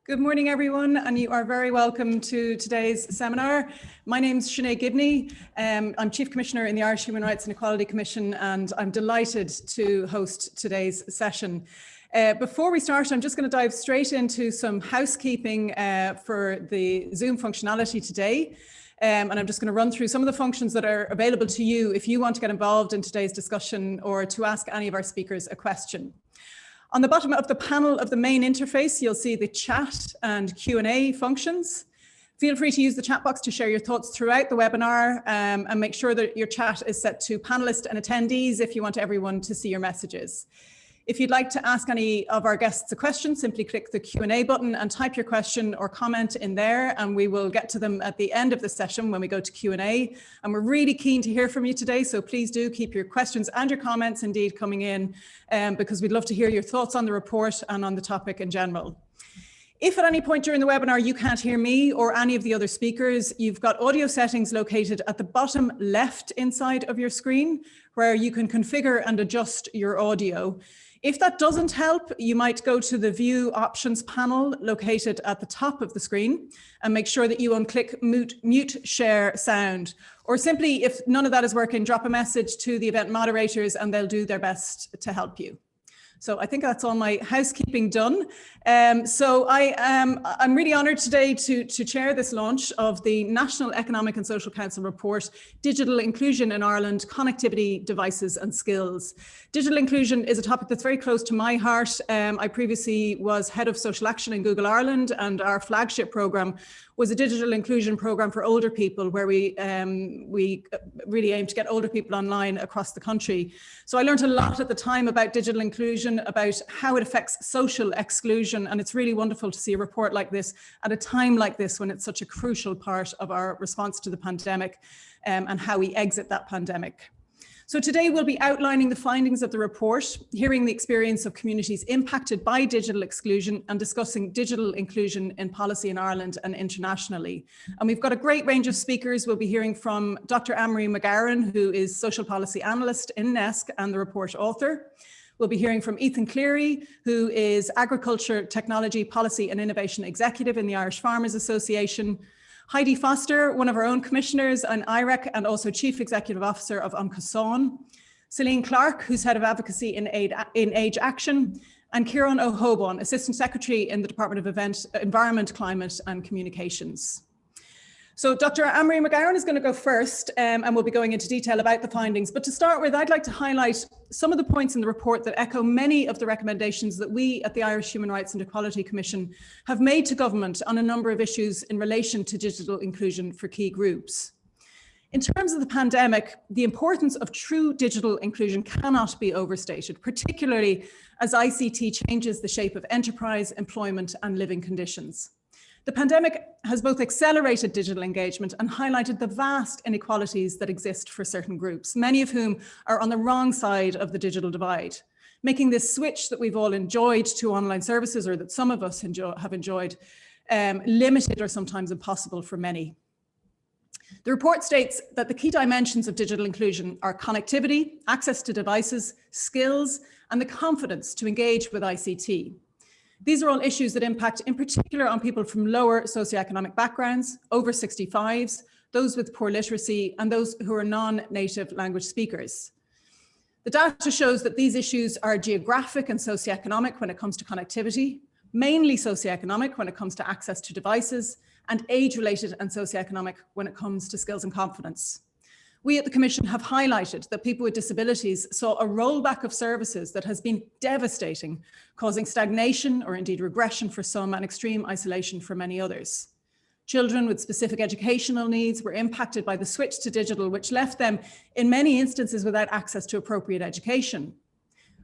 Good morning, everyone, and you are very welcome to today's seminar. My name's Sinead Gibney. I'm Chief Commissioner in the Irish Human Rights and Equality Commission, and I'm delighted to host today's session. Before we start, I'm just going to dive straight into some housekeeping for the Zoom functionality today. And I'm just going to run through some of the functions that are available to you if you want to get involved in today's discussion or to ask any of our speakers a question. On the bottom of the panel of the main interface, you'll see the chat and Q&A functions. Feel free to use the chat box to share your thoughts throughout the webinar and make sure that your chat is set to panelists and attendees if you want everyone to see your messages. If you'd like to ask any of our guests a question, simply click the Q&A button and type your question or comment in there, and we will get to them at the end of the session when we go to Q&A. And we're really keen to hear from you today, so please do keep your questions and your comments indeed coming in, because we'd love to hear your thoughts on the report and on the topic in general. If at any point during the webinar you can't hear me or any of the other speakers, you've got audio settings located at the bottom left inside of your screen, where you can configure and adjust your audio. If that doesn't help, you might go to the View Options panel located at the top of the screen and make sure that you unclick Mute Share Sound. Or simply, if none of that is working, drop a message to the event moderators and they'll do their best to help you. So I think that's all my housekeeping done. I'm really honoured today to chair this launch of the National Economic and Social Council report, Digital Inclusion in Ireland, Connectivity, Devices and Skills. Digital inclusion is a topic that's very close to my heart. I previously was head of social action in Google Ireland, and our flagship programme was a digital inclusion programme for older people, where we really aim to get older people online across the country. So I learned a lot at the time about digital inclusion, about how it affects social exclusion, and it's really wonderful to see a report like this at a time like this when it's such a crucial part of our response to the pandemic and how we exit that pandemic. So today we'll be outlining the findings of the report, hearing the experience of communities impacted by digital exclusion, and discussing digital inclusion in policy in Ireland and internationally. And we've got a great range of speakers. We'll be hearing from Dr. Anne-Marie McGowan, who is Social Policy Analyst in NESC and the report author. We'll be hearing from Ethan Cleary, who is Agriculture, Technology, Policy and Innovation Executive in the Irish Farmers Association. Heidi Foster, one of our own commissioners on IREC and also Chief Executive Officer of Uncasán. Celine Clark, who's Head of Advocacy in Age Action. And Kieran O'Hoban, Assistant Secretary in the Department of Environment, Climate and Communications. So Dr. Anne-Marie McGowan is going to go first, and we'll be going into detail about the findings. But to start with, I'd like to highlight some of the points in the report that echo many of the recommendations that we at the Irish Human Rights and Equality Commission have made to government on a number of issues in relation to digital inclusion for key groups. In terms of the pandemic, the importance of true digital inclusion cannot be overstated, particularly as ICT changes the shape of enterprise, employment and living conditions. The pandemic has both accelerated digital engagement and highlighted the vast inequalities that exist for certain groups, many of whom are on the wrong side of the digital divide, making this switch that we've all enjoyed to online services, or that some of us have enjoyed, limited or sometimes impossible for many. The report states that the key dimensions of digital inclusion are connectivity, access to devices, skills, and the confidence to engage with ICT. These are all issues that impact in particular on people from lower socioeconomic backgrounds, over 65s, those with poor literacy, and those who are non-native language speakers. The data shows that these issues are geographic and socioeconomic when it comes to connectivity, mainly socioeconomic when it comes to access to devices, and age-related and socioeconomic when it comes to skills and confidence. We at the Commission have highlighted that people with disabilities saw a rollback of services that has been devastating, causing stagnation or indeed regression for some and extreme isolation for many others. Children with specific educational needs were impacted by the switch to digital, which left them in many instances without access to appropriate education.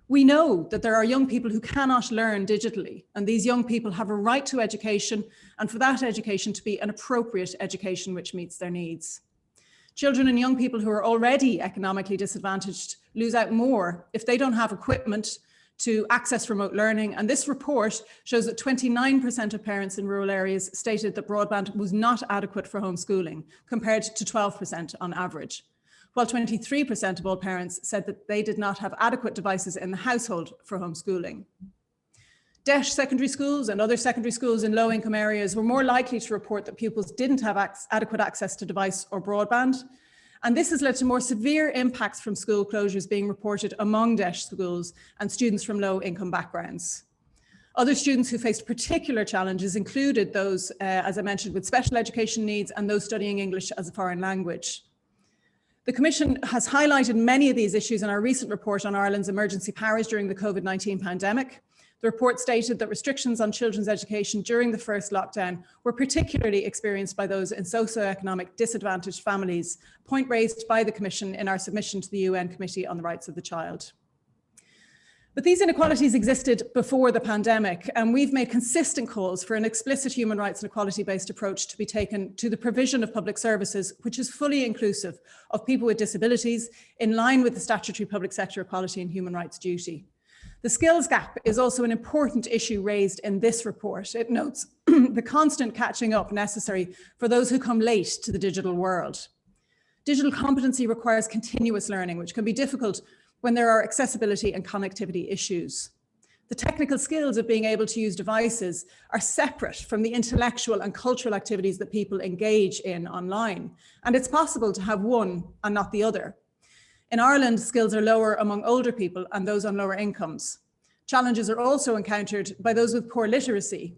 We know that there are young people who cannot learn digitally, and these young people have a right to education, and for that education to be an appropriate education which meets their needs. Children and young people who are already economically disadvantaged lose out more if they don't have equipment to access remote learning. And this report shows that 29% of parents in rural areas stated that broadband was not adequate for homeschooling, compared to 12% on average, while 23% of all parents said that they did not have adequate devices in the household for homeschooling. DESH secondary schools and other secondary schools in low-income areas were more likely to report that pupils didn't have adequate access to device or broadband. And this has led to more severe impacts from school closures being reported among DESH schools and students from low-income backgrounds. Other students who faced particular challenges included those, as I mentioned, with special education needs and those studying English as a foreign language. The Commission has highlighted many of these issues in our recent report on Ireland's emergency powers during the COVID-19 pandemic. The report stated that restrictions on children's education during the first lockdown were particularly experienced by those in socioeconomic disadvantaged families, a point raised by the Commission in our submission to the UN Committee on the Rights of the Child. But these inequalities existed before the pandemic, and we've made consistent calls for an explicit human rights and equality-based approach to be taken to the provision of public services, which is fully inclusive of people with disabilities, in line with the statutory public sector equality and human rights duty. The skills gap is also an important issue raised in this report. It notes the constant catching up necessary for those who come late to the digital world. Digital competency requires continuous learning, which can be difficult when there are accessibility and connectivity issues. The technical skills of being able to use devices are separate from the intellectual and cultural activities that people engage in online. And it's possible to have one and not the other. In Ireland, skills are lower among older people and those on lower incomes. Challenges are also encountered by those with poor literacy.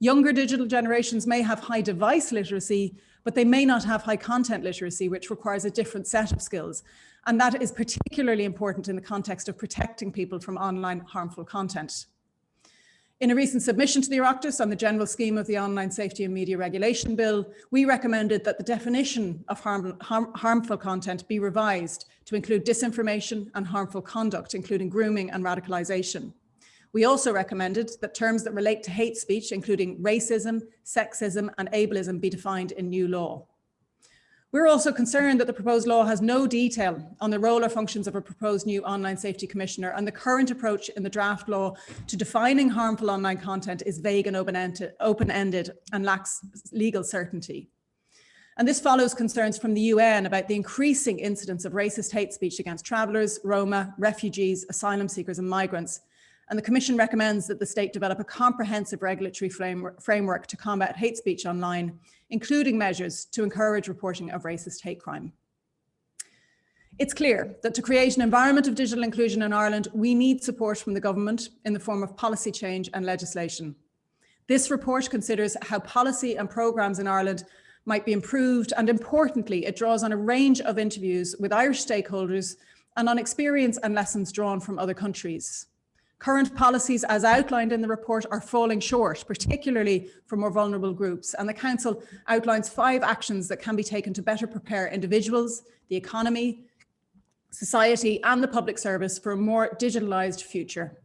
Younger digital generations may have high device literacy, but they may not have high content literacy, which requires a different set of skills. And that is particularly important in the context of protecting people from online harmful content. In a recent submission to the Oireachtas on the general scheme of the Online Safety and Media Regulation Bill, we recommended that the definition of harmful content be revised to include disinformation and harmful conduct, including grooming and radicalisation. We also recommended that terms that relate to hate speech, including racism, sexism, and ableism, be defined in new law. We're also concerned that the proposed law has no detail on the role or functions of a proposed new online safety commissioner, and the current approach in the draft law to defining harmful online content is vague and open-ended and lacks legal certainty. And this follows concerns from the UN about the increasing incidence of racist hate speech against travellers, Roma, refugees, asylum seekers and migrants. And the Commission recommends that the state develop a comprehensive regulatory framework to combat hate speech online, including measures to encourage reporting of racist hate crime. It's clear that to create an environment of digital inclusion in Ireland, we need support from the government in the form of policy change and legislation. This report considers how policy and programmes in Ireland might be improved, and importantly, it draws on a range of interviews with Irish stakeholders and on experience and lessons drawn from other countries. Current policies, as outlined in the report, are falling short, particularly for more vulnerable groups, and the Council outlines 5 actions that can be taken to better prepare individuals, the economy, society and the public service for a more digitalised future.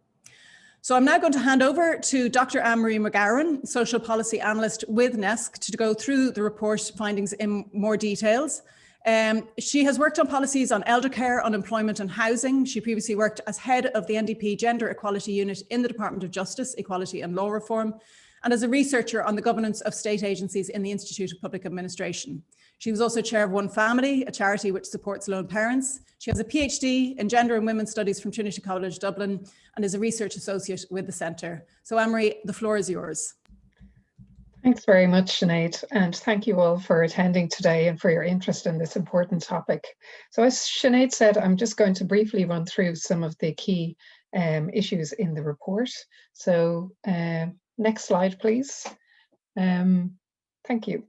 So I'm now going to hand over to Dr. Anne-Marie McGowan, Social Policy Analyst with NESC, to go through the report findings in more details. She has worked on policies on elder care, unemployment and housing. She previously worked as head of the NDP Gender Equality Unit in the Department of Justice, Equality and Law Reform, and as a researcher on the governance of state agencies in the Institute of Public Administration. She was also chair of One Family, a charity which supports lone parents. She has a PhD in Gender and Women's Studies from Trinity College Dublin and is a research associate with the Centre. So Anne-Marie, the floor is yours. Thanks very much, Sinead, and thank you all for attending today and for your interest in this important topic. So as Sinead said, I'm just going to briefly run through some of the key issues in the report. So next slide, please. Thank you.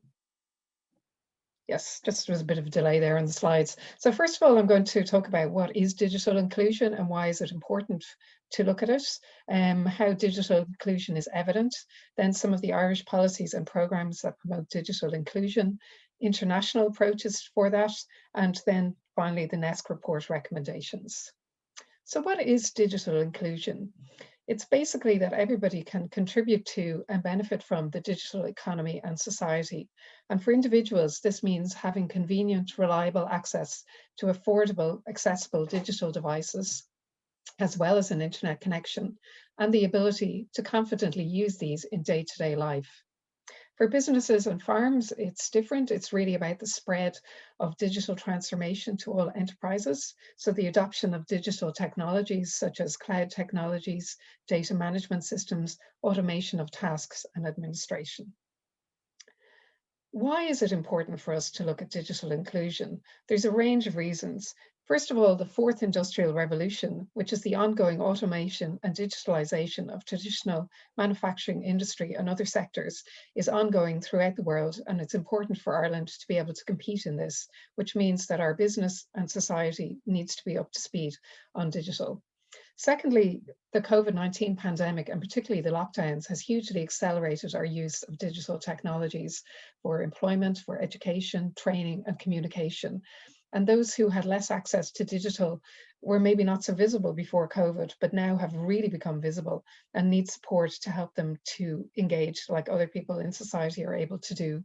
Yes, just there was a bit of a delay there on the slides. So first of all, I'm going to talk about what is digital inclusion and why is it important to look at it, how digital inclusion is evident, then some of the Irish policies and programmes that promote digital inclusion, international approaches for that, and then finally the NESC report recommendations. So what is digital inclusion? It's basically that everybody can contribute to and benefit from the digital economy and society. And for individuals, this means having convenient, reliable access to affordable, accessible digital devices, as well as an internet connection, and the ability to confidently use these in day-to-day life. For businesses and farms, it's different. It's really about the spread of digital transformation to all enterprises. So the adoption of digital technologies such as cloud technologies, data management systems, automation of tasks and administration. Why is it important for us to look at digital inclusion? There's a range of reasons. First of all, the fourth industrial revolution, which is the ongoing automation and digitalization of traditional manufacturing industry and other sectors, is ongoing throughout the world, and it's important for Ireland to be able to compete in this, which means that our business and society needs to be up to speed on digital. Secondly, the COVID-19 pandemic, and particularly the lockdowns, has hugely accelerated our use of digital technologies for employment, for education, training, and communication. And those who had less access to digital were maybe not so visible before COVID, but now have really become visible and need support to help them to engage like other people in society are able to do.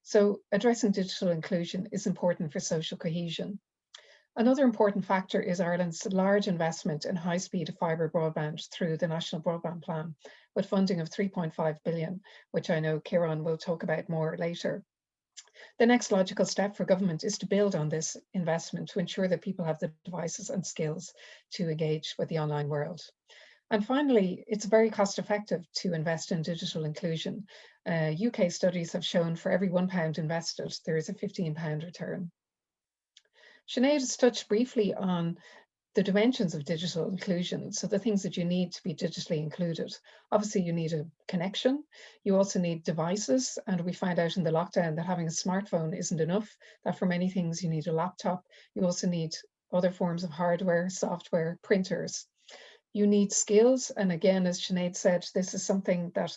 So addressing digital inclusion is important for social cohesion. Another important factor is Ireland's large investment in high-speed fibre broadband through the National Broadband Plan, with funding of 3.5 billion, which I know Kieran will talk about more later. The next logical step for government is to build on this investment to ensure that people have the devices and skills to engage with the online world. And finally, it's very cost effective to invest in digital inclusion. UK studies have shown for every £1 invested, there is a £15 return. Sinead has touched briefly on the dimensions of digital inclusion, so the things that you need to be digitally included. Obviously, you need a connection. You also need devices, and we found out in the lockdown that having a smartphone isn't enough, that for many things you need a laptop. You also need other forms of hardware, software, printers. You need skills, and again, as Sinead said, this is something that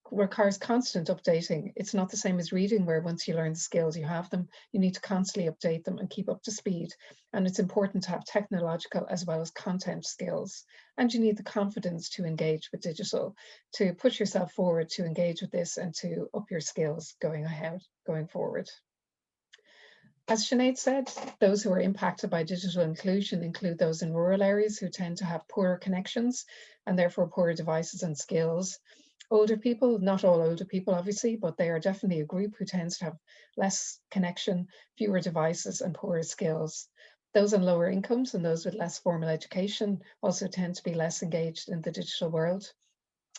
requires constant updating. It's not the same as reading, where once you learn the skills, you have them. You need to constantly update them and keep up to speed. And it's important to have technological as well as content skills. And you need the confidence to engage with digital, to push yourself forward, to engage with this and to up your skills going forward. As Sinead said, those who are impacted by digital inclusion include those in rural areas who tend to have poorer connections and therefore poorer devices and skills. Older people, not all older people obviously, but they are definitely a group who tends to have less connection, fewer devices and poorer skills. Those on lower incomes and those with less formal education also tend to be less engaged in the digital world.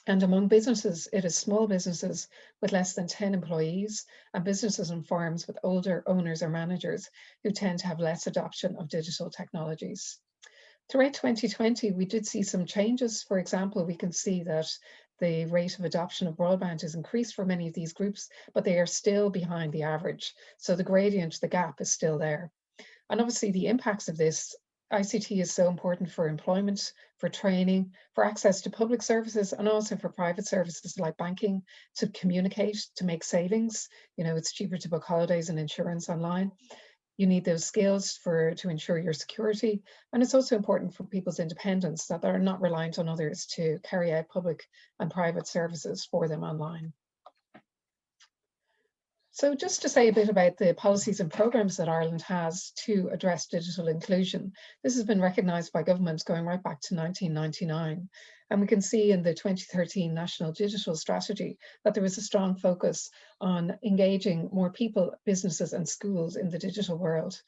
And among businesses, it is small businesses with less than 10 employees and businesses and farms with older owners or managers who tend to have less adoption of digital technologies. Throughout 2020, we did see some changes. For example, we can see that the rate of adoption of broadband has increased for many of these groups, but they are still behind the average. So the gradient, the gap is still there. And obviously the impacts of this, ICT is so important for employment, for training, for access to public services, and also for private services like banking, to communicate, to make savings. You know, it's cheaper to book holidays and insurance online. You need those skills to ensure your security. And it's also important for people's independence, that they're not reliant on others to carry out public and private services for them online. So just to say a bit about the policies and programs that Ireland has to address digital inclusion. This has been recognised by governments going right back to 1999. And we can see in the 2013 National Digital Strategy that there was a strong focus on engaging more people, businesses and schools in the digital world.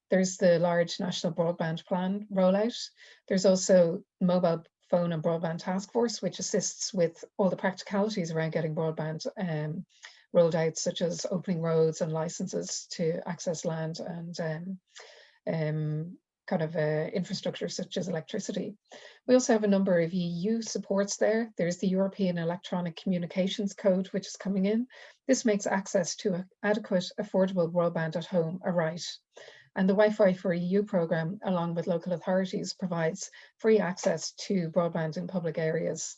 There's the large National Broadband Plan rollout. There's also Mobile Phone and Broadband Task Force, which assists with all the practicalities around getting broadband rolled out, such as opening roads and licenses to access land and infrastructure such as electricity. We also have a number of EU supports there. There's the European Electronic Communications Code, which is coming in. This makes access to adequate, affordable broadband at home a right. And the Wi-Fi for EU programme, along with local authorities, provides free access to broadband in public areas.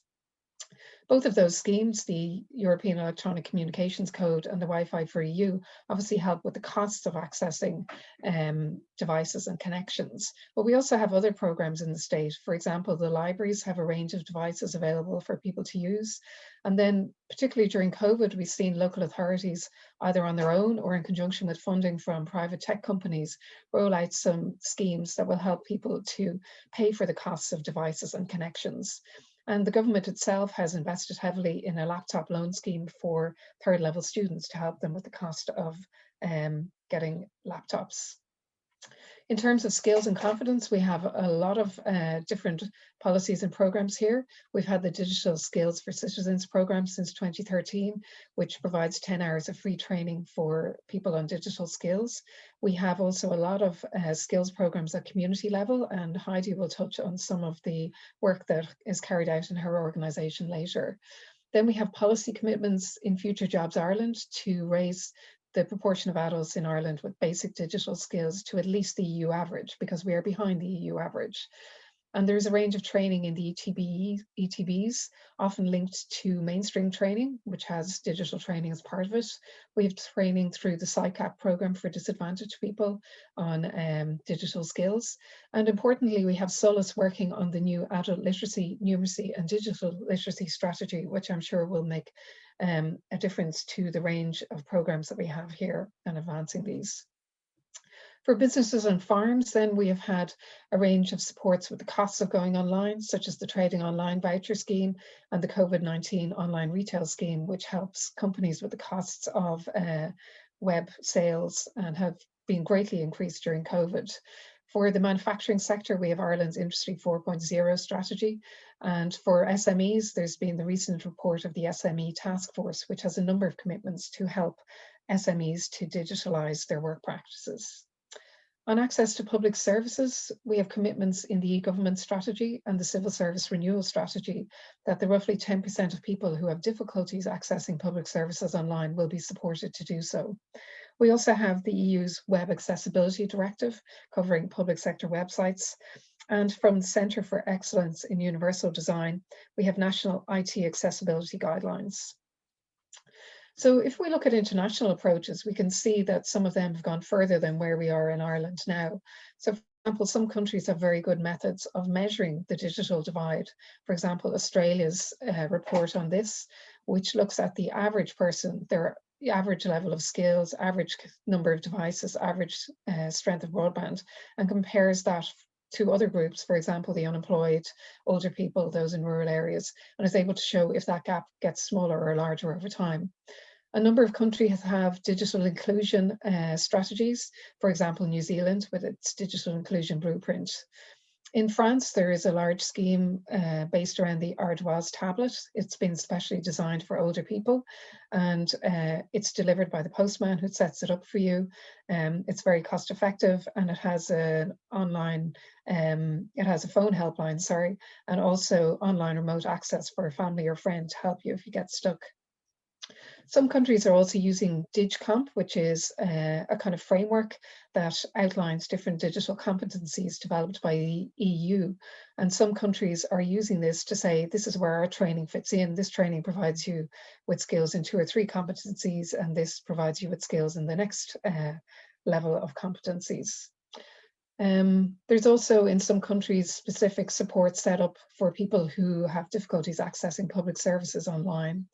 Both of those schemes, the European Electronic Communications Code and the Wi-Fi for EU, obviously help with the costs of accessing devices and connections. But we also have other programs in the state. For example, the libraries have a range of devices available for people to use. And then, particularly during COVID, we've seen local authorities, either on their own or in conjunction with funding from private tech companies, roll out some schemes that will help people to pay for the costs of devices and connections. And the government itself has invested heavily in a laptop loan scheme for third level students to help them with the cost of getting laptops. In terms of skills and confidence, we have a lot of different policies and programs here. We've had the Digital Skills for Citizens program since 2013, which provides 10 hours of free training for people on digital skills. We have also a lot of skills programs at community level, and Heidi will touch on some of the work that is carried out in her organisation later. Then we have policy commitments in Future Jobs Ireland to raise the proportion of adults in Ireland with basic digital skills to at least the EU average, because we are behind the EU average. And there's a range of training in the ETBs, often linked to mainstream training, which has digital training as part of it. We have training through the SciCap program for disadvantaged people on digital skills. And importantly, we have Solus working on the new adult literacy, numeracy and digital literacy strategy, which I'm sure will make a difference to the range of programs that we have here and advancing these. For businesses and farms, then we have had a range of supports with the costs of going online, such as the Trading Online Voucher Scheme and the COVID-19 Online Retail Scheme, which helps companies with the costs of web sales and have been greatly increased during COVID. For the manufacturing sector, we have Ireland's Industry 4.0 strategy. And for SMEs, there's been the recent report of the SME Task Force, which has a number of commitments to help SMEs to digitalise their work practices. On access to public services, we have commitments in the e-government strategy and the civil service renewal strategy that the roughly 10% of people who have difficulties accessing public services online will be supported to do so. We also have the EU's Web Accessibility Directive covering public sector websites. And from the Centre for Excellence in Universal Design, we have national IT accessibility guidelines. So if we look at international approaches, we can see that some of them have gone further than where we are in Ireland now. So for example, some countries have very good methods of measuring the digital divide. For example, Australia's report on this, which looks at the average person, their average level of skills, average number of devices, average strength of broadband, and compares that to other groups, for example, the unemployed, older people, those in rural areas, and is able to show if that gap gets smaller or larger over time. A number of countries have digital inclusion strategies, for example, New Zealand with its digital inclusion blueprint. In France, there is a large scheme based around the Ardoise tablet. It's been specially designed for older people, and it's delivered by the postman who sets it up for you. It's very cost effective, and it has an online, it has a phone helpline, sorry, and also online remote access for a family or friend to help you if you get stuck. Some countries are also using DigComp, which is a kind of framework that outlines different digital competencies developed by the EU. And some countries are using this to say, this is where our training fits in. This training provides you with skills in 2 or 3 competencies, and this provides you with skills in the next level of competencies. There's also in some countries specific support set up for people who have difficulties accessing public services online.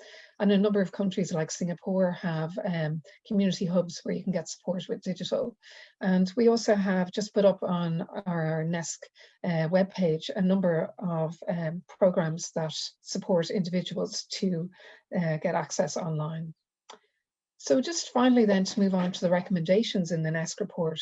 And a number of countries like Singapore have community hubs where you can get support with digital. And we also have just put up on our NESC webpage a number of programs that support individuals to get access online. So just finally then to move on to the recommendations in the NESC report.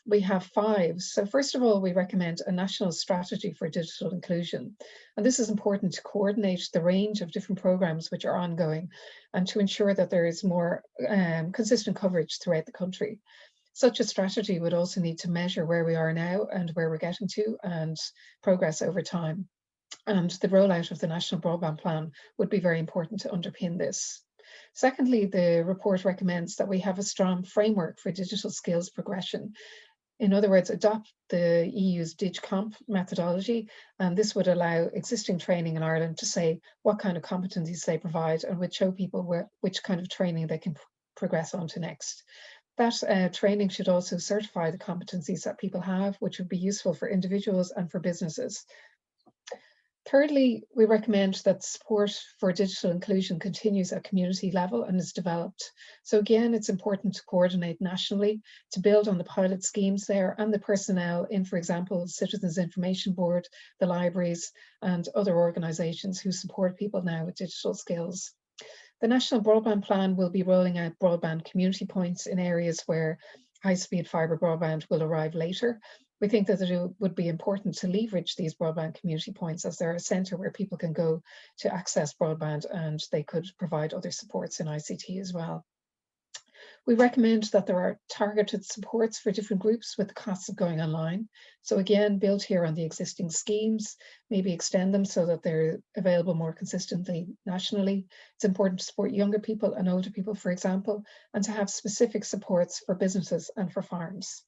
We have 5. So first of all, we recommend a national strategy for digital inclusion. And this is important to coordinate the range of different programs which are ongoing and to ensure that there is more consistent coverage throughout the country. Such a strategy would also need to measure where we are now and where we're getting to and progress over time. And the rollout of the National Broadband Plan would be very important to underpin this. Secondly, the report recommends that we have a strong framework for digital skills progression. In other words, adopt the EU's DigComp methodology, and this would allow existing training in Ireland to say what kind of competencies they provide and would show people which kind of training they can progress on to next. That training should also certify the competencies that people have, which would be useful for individuals and for businesses. Thirdly, we recommend that support for digital inclusion continues at community level and is developed. So again, it's important to coordinate nationally to build on the pilot schemes there and the personnel in, for example, the Citizens Information Board, the libraries, and other organisations who support people now with digital skills. The National Broadband Plan will be rolling out broadband community points in areas where high-speed fibre broadband will arrive later. We think that it would be important to leverage these broadband community points as they're a centre where people can go to access broadband, and they could provide other supports in ICT as well. We recommend that there are targeted supports for different groups with the costs of going online. So again, build here on the existing schemes, maybe extend them so that they're available more consistently nationally. It's important to support younger people and older people, for example, and to have specific supports for businesses and for farms.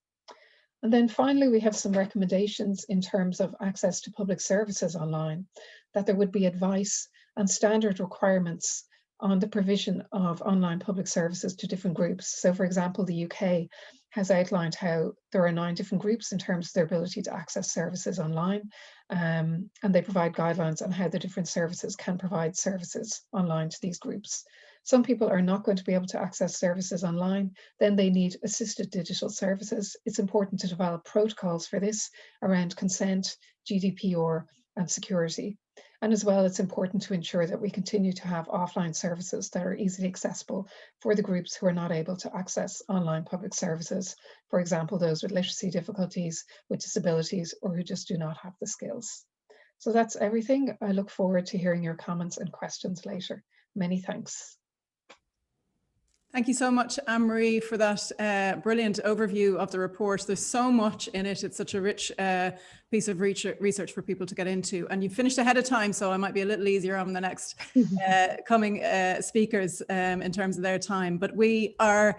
And then finally, we have some recommendations in terms of access to public services online, that there would be advice and standard requirements on the provision of online public services to different groups. So for example, the UK has outlined how there are 9 different groups in terms of their ability to access services online, and they provide guidelines on how the different services can provide services online to these groups. Some people are not going to be able to access services online, then they need assisted digital services. It's important to develop protocols for this around consent, GDPR, and security. And as well, it's important to ensure that we continue to have offline services that are easily accessible for the groups who are not able to access online public services. For example, those with literacy difficulties, with disabilities, or who just do not have the skills. So that's everything. I look forward to hearing your comments and questions later. Many thanks. Thank you so much, Anne-Marie, for that brilliant overview of the report. There's so much in it. It's such a rich piece of research for people to get into. And you finished ahead of time, so I might be a little easier on the next coming speakers in terms of their time. But we are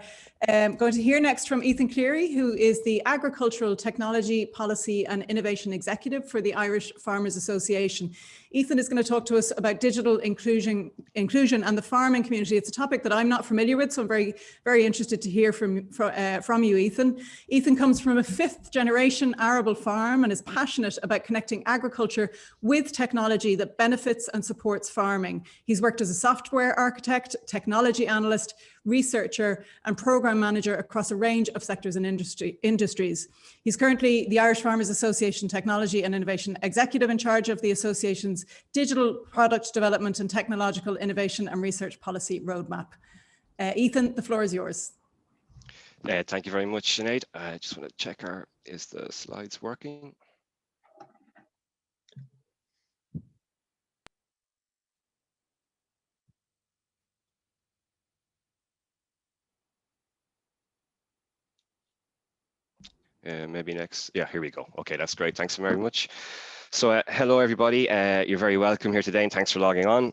going to hear next from Ethan Cleary, who is the Agricultural Technology Policy and Innovation Executive for the Irish Farmers Association. Ethan is going to talk to us about digital inclusion and the farming community. It's a topic that I'm not familiar with, so I'm very, very interested to hear from you, Ethan. Ethan comes from a 5th generation arable farm and is passionate about connecting agriculture with technology that benefits and supports farming. He's worked as a software architect, technology analyst, researcher, and program manager across a range of sectors and industries. He's currently the Irish Farmers Association Technology and Innovation Executive in charge of the association's digital product development and technological innovation and research policy roadmap. Ethan, the floor is yours. Thank you very much, Sinead. I just want to check is the slides working? Maybe next. Yeah, here we go. Okay, that's great. Thanks very much. So hello, everybody. You're very welcome here today, and thanks for logging on.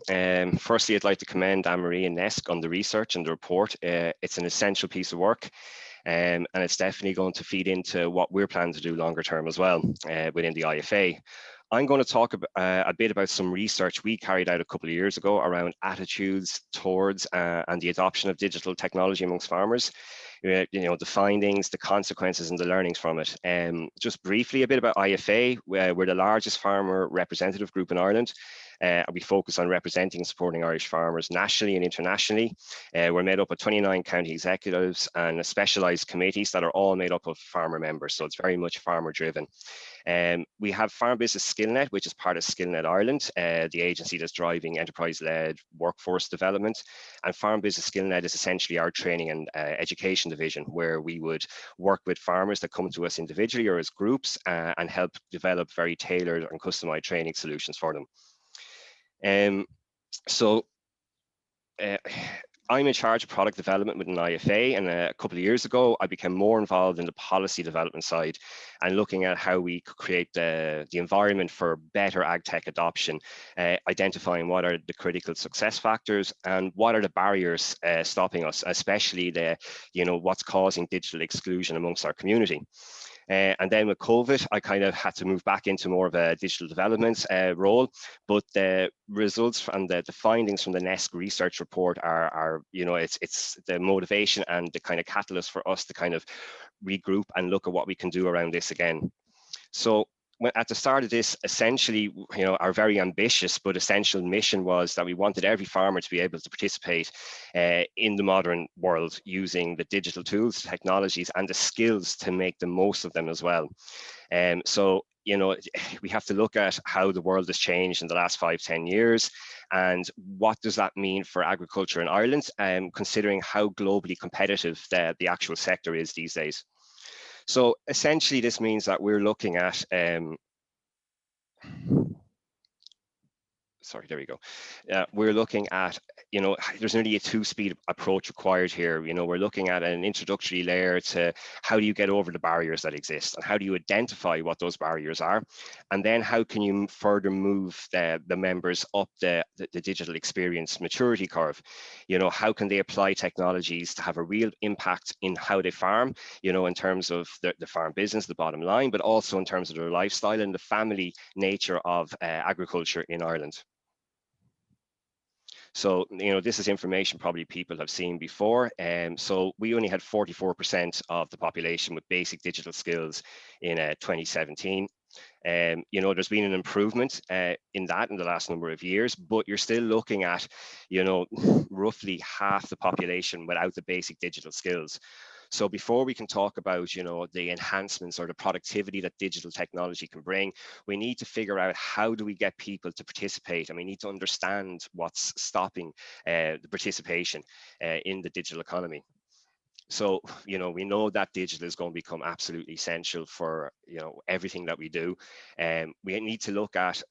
Firstly, I'd like to commend Anne-Marie and NESC on the research and the report. It's an essential piece of work, and it's definitely going to feed into what we're planning to do longer term as well within the IFA. I'm going to talk a bit about some research we carried out a couple of years ago around attitudes towards and the adoption of digital technology amongst farmers. You know, the findings, the consequences, and the learnings from it. Just briefly, a bit about IFA. We're the largest farmer representative group in Ireland. We focus on representing and supporting Irish farmers nationally and internationally. We're made up of 29 county executives and specialised committees that are all made up of farmer members, so it's very much farmer driven. We have Farm Business SkillNet, which is part of SkillNet Ireland, the agency that's driving enterprise-led workforce development. And Farm Business SkillNet is essentially our training and education division, where we would work with farmers that come to us individually or as groups and help develop very tailored and customized training solutions for them. I'm in charge of product development within IFA, and a couple of years ago, I became more involved in the policy development side and looking at how we could create the environment for better ag tech adoption, identifying what are the critical success factors and what are the barriers stopping us, especially what's causing digital exclusion amongst our community. And then with COVID, I kind of had to move back into more of a digital development role. But the results and the findings from the NESC research report are it's the motivation and the kind of catalyst for us to kind of regroup and look at what we can do around this again. So at the start of this, essentially, our very ambitious but essential mission was that we wanted every farmer to be able to participate in the modern world using the digital tools, technologies, and the skills to make the most of them as well. So, we have to look at how the world has changed in the last 5-10 years, and what does that mean for agriculture in Ireland, considering how globally competitive the actual sector is these days. So essentially, this means that we're looking at, sorry, there we go. We're looking at, there's nearly a two-speed approach required here. We're looking at an introductory layer to how do you get over the barriers that exist, and how do you identify what those barriers are, and then how can you further move the members up the digital experience maturity curve. How can they apply technologies to have a real impact in how they farm, in terms of the farm business, the bottom line, but also in terms of their lifestyle and the family nature of agriculture in Ireland. So, this is information probably people have seen before. So we only had 44% of the population with basic digital skills in 2017. There's been an improvement in that in the last number of years, but you're still looking at, roughly half the population without the basic digital skills. So before we can talk about, the enhancements or the productivity that digital technology can bring, we need to figure out how do we get people to participate, and we need to understand what's stopping the participation in the digital economy. So, we know that digital is going to become absolutely essential for, everything that we do. And we need to look at,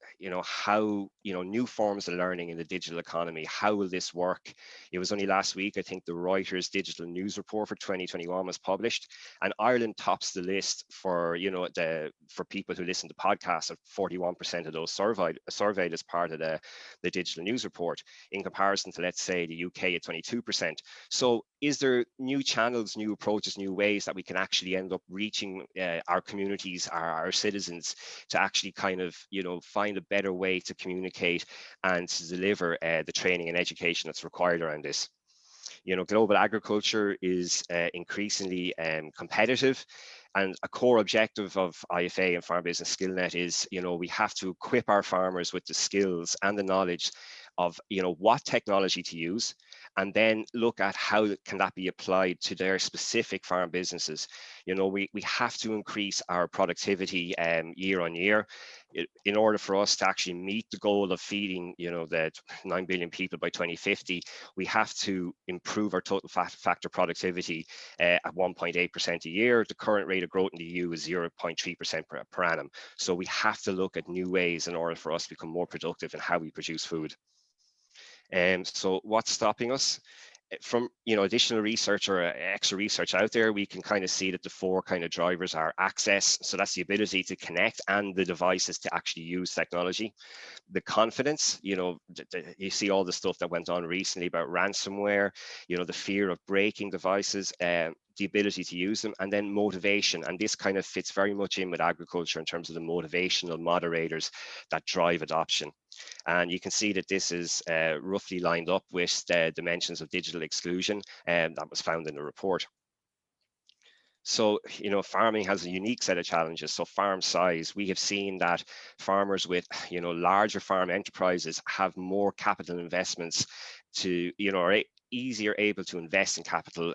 how, new forms of learning in the digital economy, how will this work? It was only last week, I think the Reuters digital news report for 2021 was published, and Ireland tops the list for, for people who listen to podcasts at 41% of those surveyed as part of the digital news report, in comparison to, let's say, the UK at 22%. So is there new channels, new approaches, new ways that we can actually end up reaching our communities, our citizens, to actually kind of, find a better way to communicate and to deliver the training and education that's required around this? Global agriculture is increasingly competitive, and a core objective of IFA and Farm Business SkillNet is, we have to equip our farmers with the skills and the knowledge of, what technology to use, and then look at how can that be applied to their specific farm businesses. We have to increase our productivity year on year in order for us to actually meet the goal of feeding, the 9 billion people by 2050. We have to improve our total factor productivity at 1.8% a year. The current rate of growth in the EU is 0.3% per annum. So we have to look at new ways in order for us to become more productive in how we produce food. So what's stopping us? From additional research or extra research out there, we can kind of see that the four kind of drivers are access, so that's the ability to connect, and the devices to actually use technology. The confidence, you see all the stuff that went on recently about ransomware, the fear of breaking devices, the ability to use them, and then motivation. And this kind of fits very much in with agriculture in terms of the motivational moderators that drive adoption. And you can see that this is roughly lined up with the dimensions of digital exclusion that was found in the report. So, farming has a unique set of challenges. So farm size, we have seen that farmers with, larger farm enterprises have more capital investments to, are easier able to invest in capital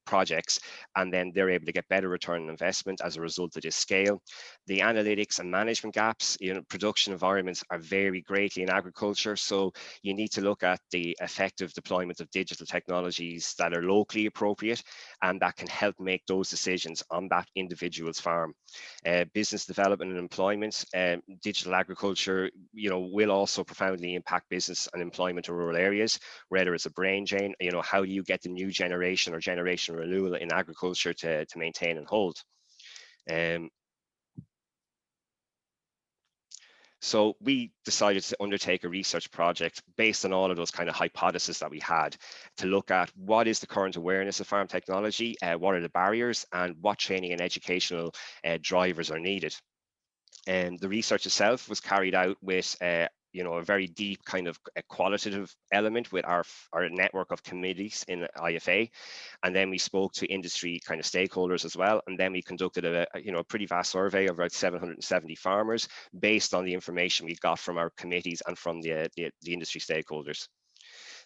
projects, and then they're able to get better return on investment as a result of this scale. The analytics and management gaps, production environments are vary greatly in agriculture, so you need to look at the effective deployment of digital technologies that are locally appropriate and that can help make those decisions on that individual's farm. Business development and employment, digital agriculture, will also profoundly impact business and employment in rural areas, whether it's a brain drain. How do you get the new generation or generation renewal in agriculture to maintain and hold? So we decided to undertake a research project based on all of those kind of hypotheses that we had, to look at what is the current awareness of farm technology, what are the barriers, and what training and educational drivers are needed. And the research itself was carried out with a very deep kind of a qualitative element with our network of committees in IFA, and then we spoke to industry kind of stakeholders as well, and then we conducted a pretty vast survey of about 770 farmers based on the information we got from our committees and from the industry stakeholders.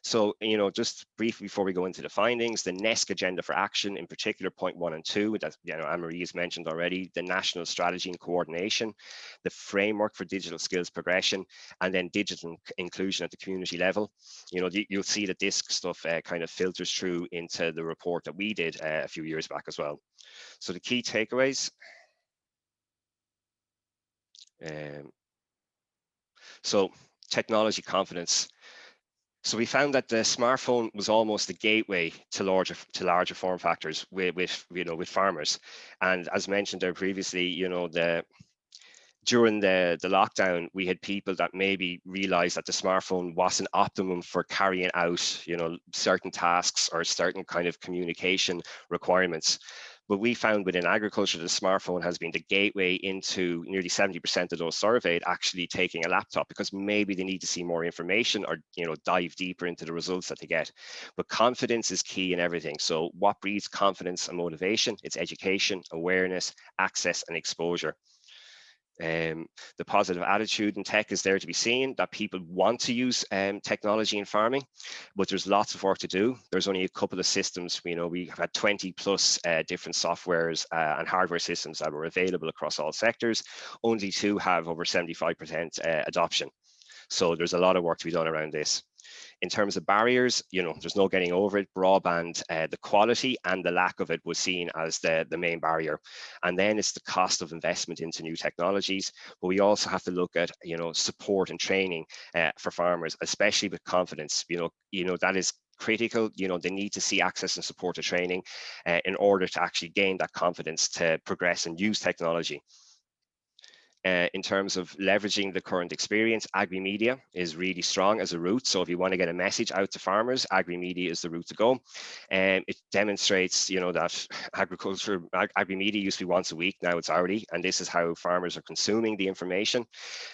So, just briefly before we go into the findings, the NESC agenda for action, in particular, point 1 and 2, that Anne-Marie has mentioned already, the national strategy and coordination, the framework for digital skills progression, and then digital inclusion at the community level. You'll see that this stuff kind of filters through into the report that we did a few years back as well. So the key takeaways. So technology confidence. So we found that the smartphone was almost the gateway to larger form factors with farmers. And as mentioned there previously, during the lockdown, we had people that maybe realized that the smartphone wasn't optimum for carrying out, certain tasks or certain kind of communication requirements. But we found within agriculture, the smartphone has been the gateway into nearly 70% of those surveyed actually taking a laptop because maybe they need to see more information or, dive deeper into the results that they get. But confidence is key in everything. So what breeds confidence and motivation? It's education, awareness, access, and exposure. The positive attitude in tech is there to be seen, that people want to use technology in farming, but there's lots of work to do. There's only a couple of systems, we have had 20 plus different softwares and hardware systems that were available across all sectors. Only 2 have over 75% adoption. So there's a lot of work to be done around this. In terms of barriers, there's no getting over it. Broadband, the quality and the lack of it was seen as the main barrier. And then it's the cost of investment into new technologies. But we also have to look at, support and training for farmers, especially with confidence. That is critical. They need to see access and support to training in order to actually gain that confidence to progress and use technology. In terms of leveraging the current experience, agri-media is really strong as a route. So if you want to get a message out to farmers, agri-media is the route to go. And it demonstrates, that agri-media used to be once a week, now it's hourly, and this is how farmers are consuming the information.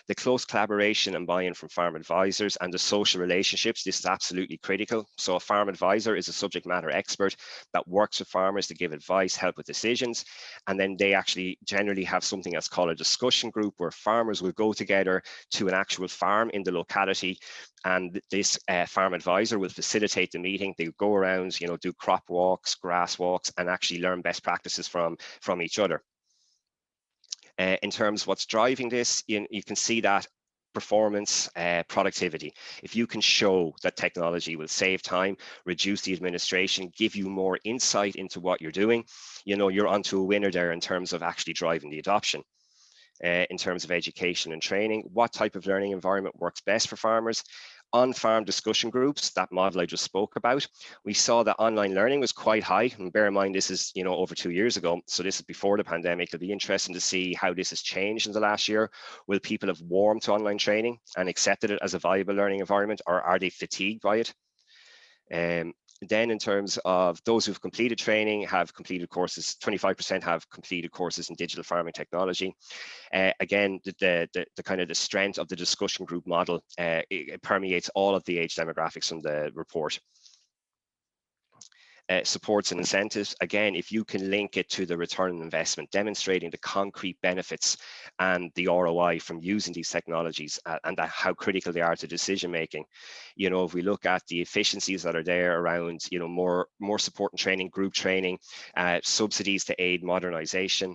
The close collaboration and buy-in from farm advisors and the social relationships, this is absolutely critical. So a farm advisor is a subject matter expert that works with farmers to give advice, help with decisions, and then they actually generally have something that's called a discussion group where farmers will go together to an actual farm in the locality, and this farm advisor will facilitate the meeting. They go around, do crop walks, grass walks, and actually learn best practices from each other. In terms of what's driving this, you can see that performance, productivity. If you can show that technology will save time, reduce the administration, give you more insight into what you're doing, you're onto a winner there in terms of actually driving the adoption. In terms of education and training, what type of learning environment works best for farmers? On-farm discussion groups, that model I just spoke about, we saw that online learning was quite high. And bear in mind, this is over 2 years ago, so this is before the pandemic. It'll be interesting to see how this has changed in the last year. Will people have warmed to online training and accepted it as a viable learning environment, or are they fatigued by it? Then in terms of those who've completed training, have completed courses, 25% have completed courses in digital farming technology. Again, the kind of the strength of the discussion group model, it permeates all of the age demographics from the report. Supports and incentives, again, if you can link it to the return on investment, demonstrating the concrete benefits and the ROI from using these technologies and how critical they are to decision making. If we look at the efficiencies that are there around, more support and training, group training, subsidies to aid modernization,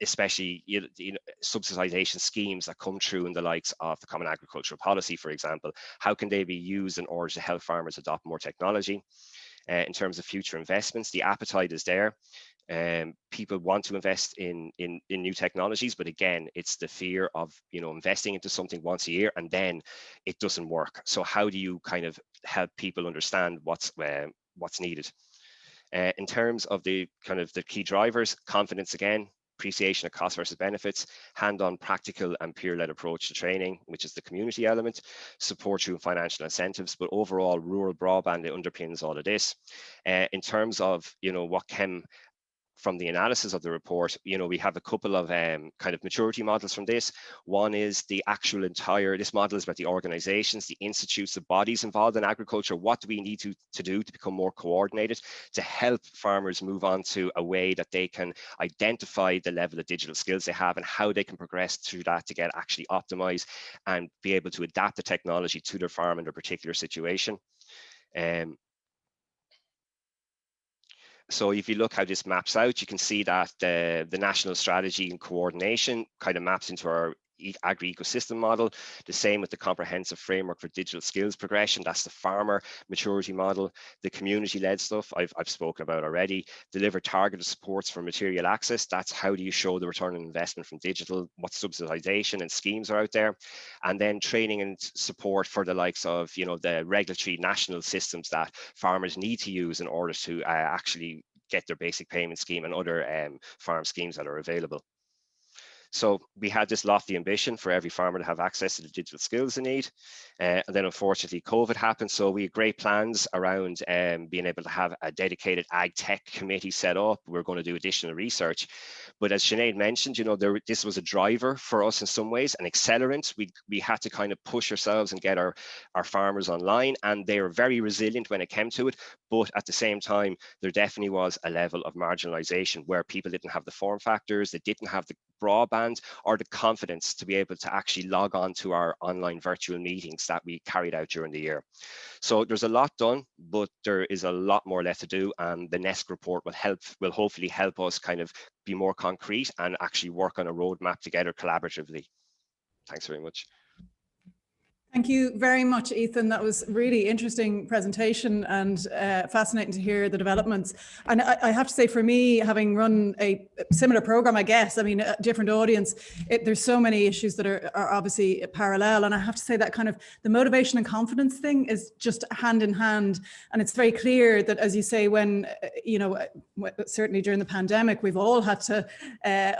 especially subsidization schemes that come through in the likes of the Common Agricultural Policy, for example, how can they be used in order to help farmers adopt more technology? In terms of future investments, the appetite is there. People want to invest in new technologies, but again, it's the fear of investing into something once a year and then it doesn't work. So how do you kind of help people understand what's needed? In terms of the key drivers, confidence again, appreciation of cost versus benefits, hand-on practical and peer-led approach to training, which is the community element, support through financial incentives, but overall rural broadband, it underpins all of this. In terms of what can from the analysis of the report, we have a couple of kind of maturity models from this. One is the actual this model is about the organizations, the institutes, the bodies involved in agriculture. What do we need to do to become more coordinated to help farmers move on to a way that they can identify the level of digital skills they have and how they can progress through that to get actually optimized and be able to adapt the technology to their farm and their particular situation. So if you look how this maps out, you can see that the national strategy and coordination kind of maps into our agri-ecosystem model. The same with the comprehensive framework for digital skills progression. That's the farmer maturity model. The community-led stuff I've spoken about already. Deliver targeted supports for material access. That's how do you show the return on investment from digital, what subsidization and schemes are out there. And then training and support for the likes of, the regulatory national systems that farmers need to use in order to actually get their basic payment scheme and other farm schemes that are available. So we had this lofty ambition for every farmer to have access to the digital skills they need. And then unfortunately COVID happened. So we had great plans around being able to have a dedicated ag tech committee set up. We're going to do additional research. But as Sinead mentioned, this was a driver for us in some ways, an accelerant. We had to kind of push ourselves and get our farmers online, and they were very resilient when it came to it. But at the same time, there definitely was a level of marginalization where people didn't have the form factors, they didn't have the broadband or the confidence to be able to actually log on to our online virtual meetings that we carried out during the year. So there's a lot done, but there is a lot more left to do, and the NESC report will hopefully help us kind of be more concrete and actually work on a roadmap together collaboratively. Thanks very much. Thank you very much, Ethan. That was really interesting presentation and fascinating to hear the developments. And I have to say, for me, having run a similar program, I guess, I mean, a different audience, there's so many issues that are obviously parallel. And I have to say that kind of the motivation and confidence thing is just hand in hand. And it's very clear that, as you say, when, certainly during the pandemic, we've all had to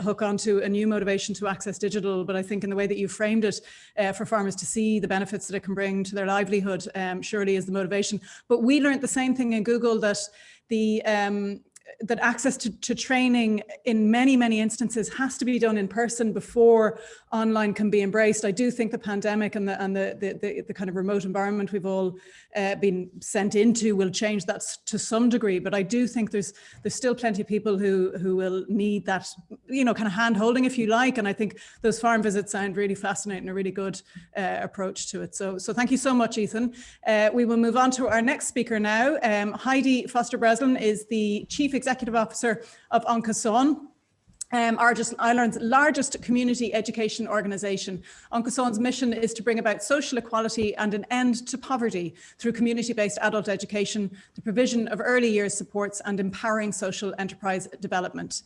hook onto a new motivation to access digital. But I think in the way that you framed it for farmers to see the benefits that it can bring to their livelihood surely is the motivation. But we learned the same thing in Google, that that access to training in many instances has to be done in person before online can be embraced. I do think the pandemic and the kind of remote environment we've all been sent into will change that to some degree, but I do think there's still plenty of people who will need that, kind of hand holding, if you like. And I think those farm visits sound really fascinating, a really good approach to it. So thank you so much, Ethan. We will move on to our next speaker now. Heidi Foster-Breslin is the Chief Executive Officer of Oncason, Ireland's largest community education organisation. Oncason's mission is to bring about social equality and an end to poverty through community-based adult education, the provision of early years supports, and empowering social enterprise development.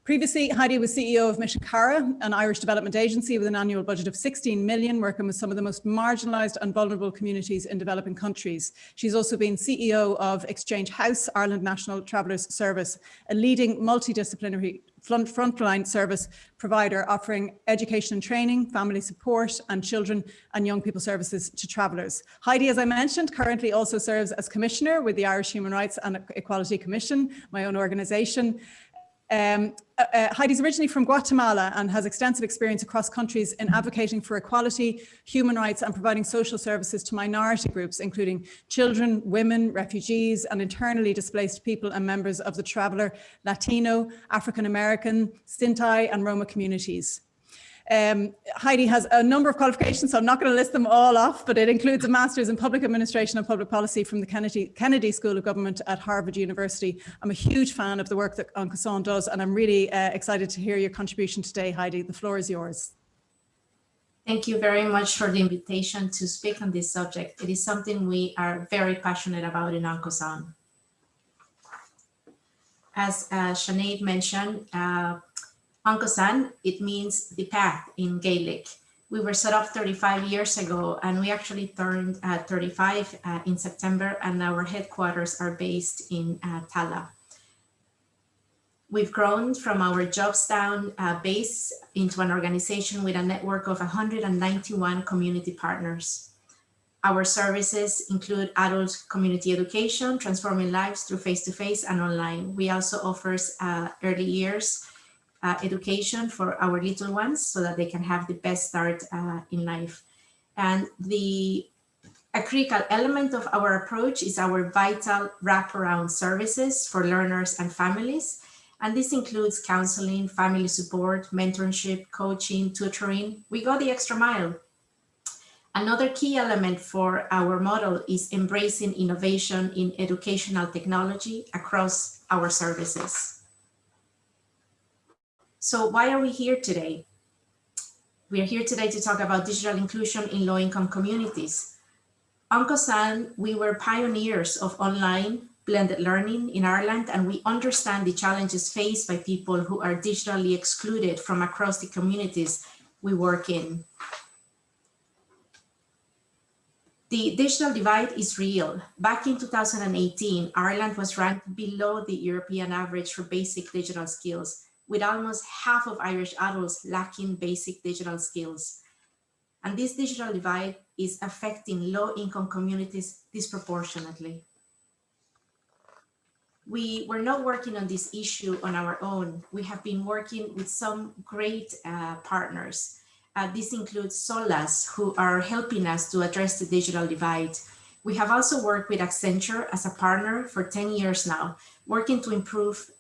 Previously, Heidi was CEO of Mission Cara, an Irish development agency with an annual budget of 16 million, working with some of the most marginalised and vulnerable communities in developing countries. She's also been CEO of Exchange House, Ireland National Travellers Service, a leading multidisciplinary frontline service provider offering education and training, family support, and children and young people services to travellers. Heidi, as I mentioned, currently also serves as Commissioner with the Irish Human Rights and Equality Commission, my own organisation. Heidi's originally from Guatemala and has extensive experience across countries in advocating for equality, human rights, and providing social services to minority groups, including children, women, refugees, and internally displaced people and members of the traveller, Latino, African American, Sinti, and Roma communities. Heidi has a number of qualifications, so I'm not going to list them all off, but it includes a master's in public administration and public policy from the Kennedy School of Government at Harvard University. I'm a huge fan of the work that Oncason does, and I'm really excited to hear your contribution today, Heidi. The floor is yours. Thank you very much for the invitation to speak on this subject. It is something we are very passionate about in Oncason. As Sinead mentioned, Oncason, it means the path in Gaelic. We were set up 35 years ago, and we actually turned 35 in September, and our headquarters are based in Tala. We've grown from our Jobstown base into an organization with a network of 191 community partners. Our services include adult community education, transforming lives through face-to-face and online. We also offer early years education for our little ones so that they can have the best start in life. And a critical element of our approach is our vital wraparound services for learners and families. And this includes counseling, family support, mentorship, coaching, tutoring. We go the extra mile. Another key element for our model is embracing innovation in educational technology across our services. So why are we here today? We are here today to talk about digital inclusion in low-income communities. Oncosan, we were pioneers of online blended learning in Ireland, and we understand the challenges faced by people who are digitally excluded from across the communities we work in. The digital divide is real. Back in 2018, Ireland was ranked below the European average for basic digital skills, with almost half of Irish adults lacking basic digital skills. And this digital divide is affecting low-income communities disproportionately. We were not working on this issue on our own. We have been working with some great partners. This includes SOLAS, who are helping us to address the digital divide. We have also worked with Accenture as a partner for 10 years now, working to improve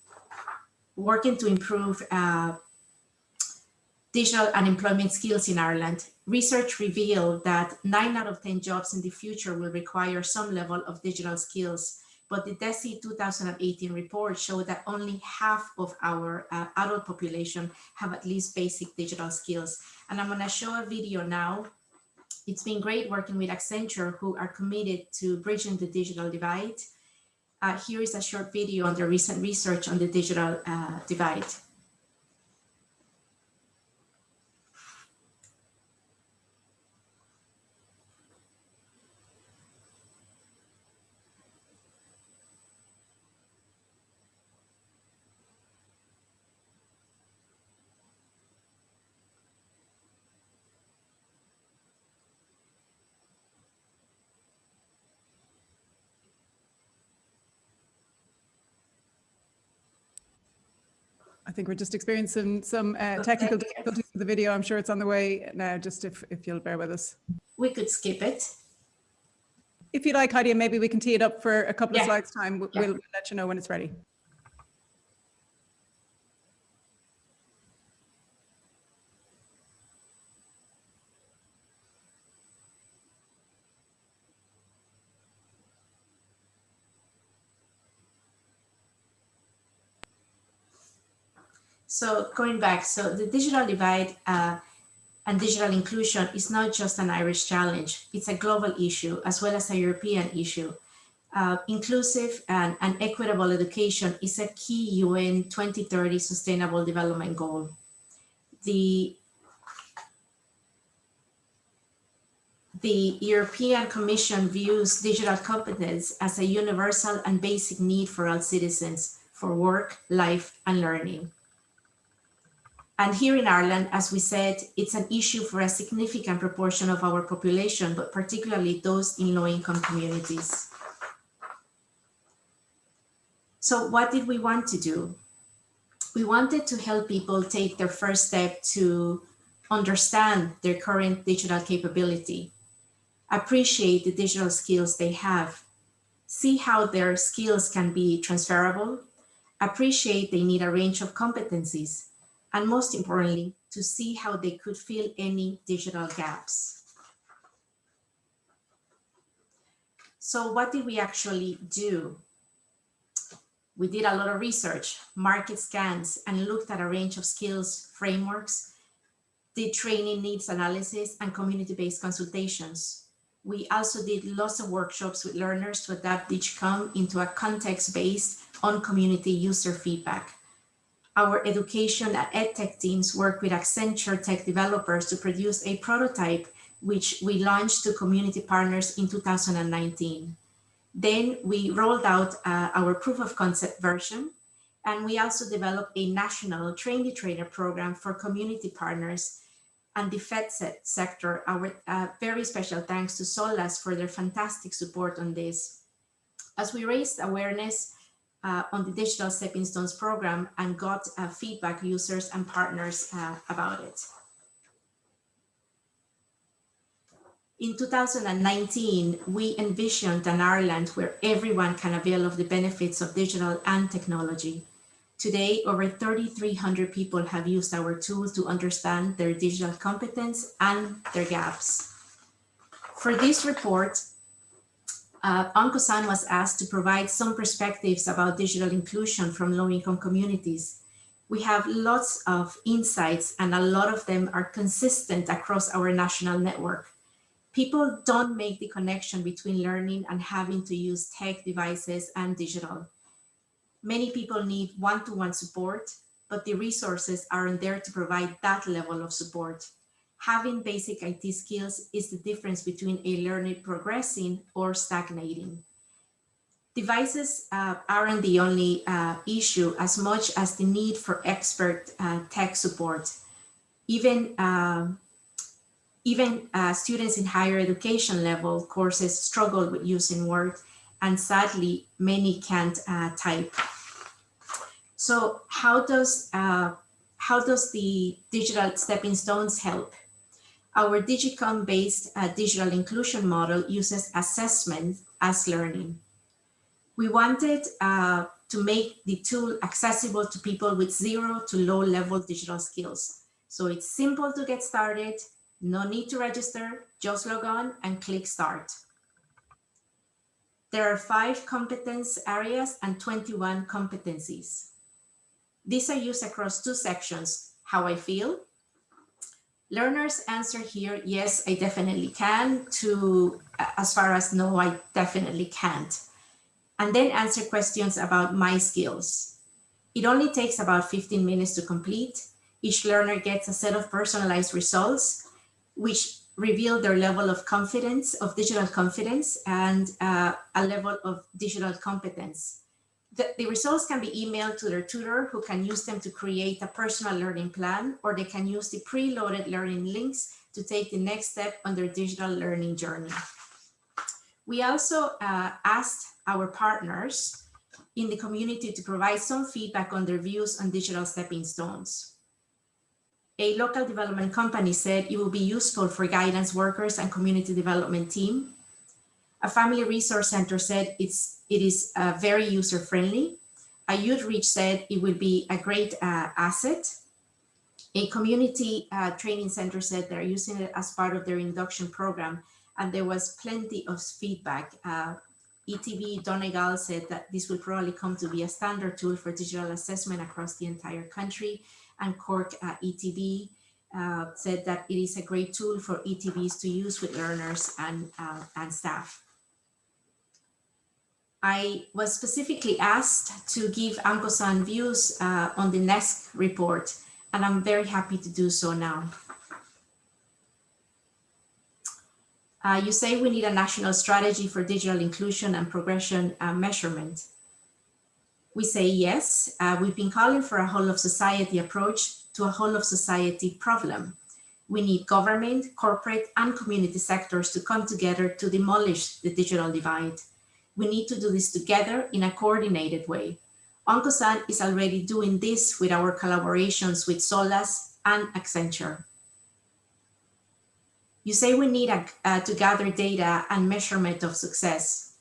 digital and employment skills in Ireland. Research revealed that 9 out of 10 jobs in the future will require some level of digital skills. But the DESI 2018 report showed that only half of our adult population have at least basic digital skills. And I'm going to show a video now. It's been great working with Accenture, who are committed to bridging the digital divide. Here is a short video on the recent research on the digital divide. I think we're just experiencing some technical difficulties with the video. I'm sure it's on the way now, just if you'll bear with us. We could skip it. If you like, Heidi, maybe we can tee it up for a couple of slides time. We'll let you know when it's ready. So going back, so the digital divide and digital inclusion is not just an Irish challenge. It's a global issue as well as a European issue. Inclusive and equitable education is a key UN 2030 Sustainable Development Goal. The European Commission views digital competence as a universal and basic need for all citizens for work, life, and learning. And here in Ireland, as we said, it's an issue for a significant proportion of our population, but particularly those in low-income communities. So what did we want to do? We wanted to help people take their first step to understand their current digital capability, appreciate the digital skills they have, see how their skills can be transferable, appreciate they need a range of competencies, and most importantly, to see how they could fill any digital gaps. So what did we actually do? We did a lot of research, market scans, and looked at a range of skills frameworks, did training needs analysis, and community-based consultations. We also did lots of workshops with learners to adapt DigCom into a context based on community user feedback. Our education and EdTech teams work with Accenture tech developers to produce a prototype, which we launched to community partners in 2019. Then we rolled out our proof of concept version, and we also developed a national train-the-trainer program for community partners and the Fed sector, our very special thanks to SOLAS for their fantastic support on this, as we raised awareness on the Digital Stepping Stones program and got feedback, users and partners about it. In 2019, we envisioned an Ireland where everyone can avail of the benefits of digital and technology. Today, over 3,300 people have used our tool to understand their digital competence and their gaps. For this report, Anko-san was asked to provide some perspectives about digital inclusion from low-income communities. We have lots of insights and a lot of them are consistent across our national network. People don't make the connection between learning and having to use tech devices and digital. Many people need one-to-one support, but the resources aren't there to provide that level of support. Having basic IT skills is the difference between a learner progressing or stagnating. Devices aren't the only issue as much as the need for expert tech support. Even students in higher education level courses struggle with using Word, and sadly, many can't type. So how does the digital stepping stones help? Our Digicom-based digital inclusion model uses assessment as learning. We wanted to make the tool accessible to people with 0 to low-level digital skills. So it's simple to get started, no need to register, just log on and click start. There are 5 competence areas and 21 competencies. These are used across 2 sections, how I feel. Learners answer here, yes, I definitely can, to as far as no, I definitely can't. And then answer questions about my skills. It only takes about 15 minutes to complete. Each learner gets a set of personalized results, which reveal their level of confidence, of digital confidence, and a level of digital competence. The results can be emailed to their tutor, who can use them to create a personal learning plan, or they can use the preloaded learning links to take the next step on their digital learning journey. We also asked our partners in the community to provide some feedback on their views on digital stepping stones. A local development company said it will be useful for guidance workers and community development team. A family resource center said it is very user-friendly. A youth reach said it will be a great asset. A community training center said they're using it as part of their induction program, and there was plenty of feedback. ETB Donegal said that this will probably come to be a standard tool for digital assessment across the entire country, and Cork ETB said that it is a great tool for ETBs to use with learners and staff. I was specifically asked to give Anko-san views on the NESC report, and I'm very happy to do so now. You say we need a national strategy for digital inclusion and progression measurement. We say yes. We've been calling for a whole of society approach to a whole of society problem. We need government, corporate, and community sectors to come together to demolish the digital divide. We need to do this together in a coordinated way. Anko-san is already doing this with our collaborations with SOLAS and Accenture. You say we need to gather data and measurement of success.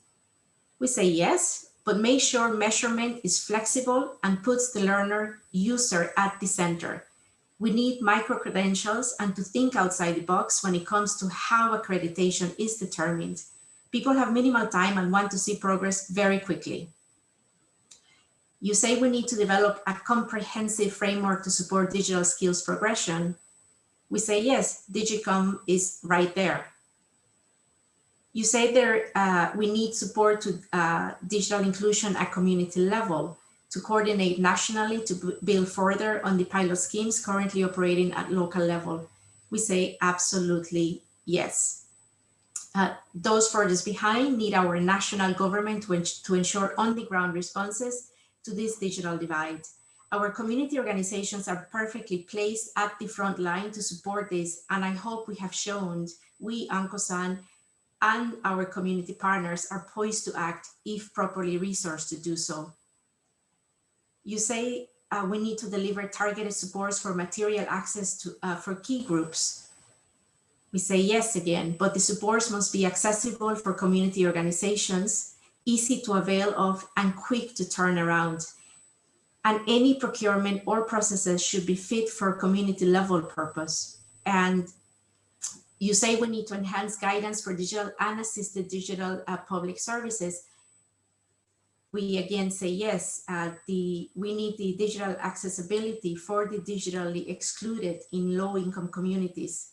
We say yes, but make sure measurement is flexible and puts the learner user at the center. We need micro-credentials and to think outside the box when it comes to how accreditation is determined. People have minimal time and want to see progress very quickly. You say we need to develop a comprehensive framework to support digital skills progression. We say yes, Digicom is right there. You say we need support to digital inclusion at community level, to coordinate nationally to build further on the pilot schemes currently operating at local level. We say absolutely yes. Those furthest behind need our national government to ensure on-the-ground responses to this digital divide. Our community organizations are perfectly placed at the front line to support this, and I hope we have shown we, Ankosan, and our community partners are poised to act if properly resourced to do so. You say we need to deliver targeted supports for material access to for key groups. We say yes again, but the supports must be accessible for community organizations, easy to avail of, and quick to turn around. And any procurement or processes should be fit for community level purpose. And you say we need to enhance guidance for digital and assisted digital public services. We again say yes, we need the digital accessibility for the digitally excluded in low-income communities.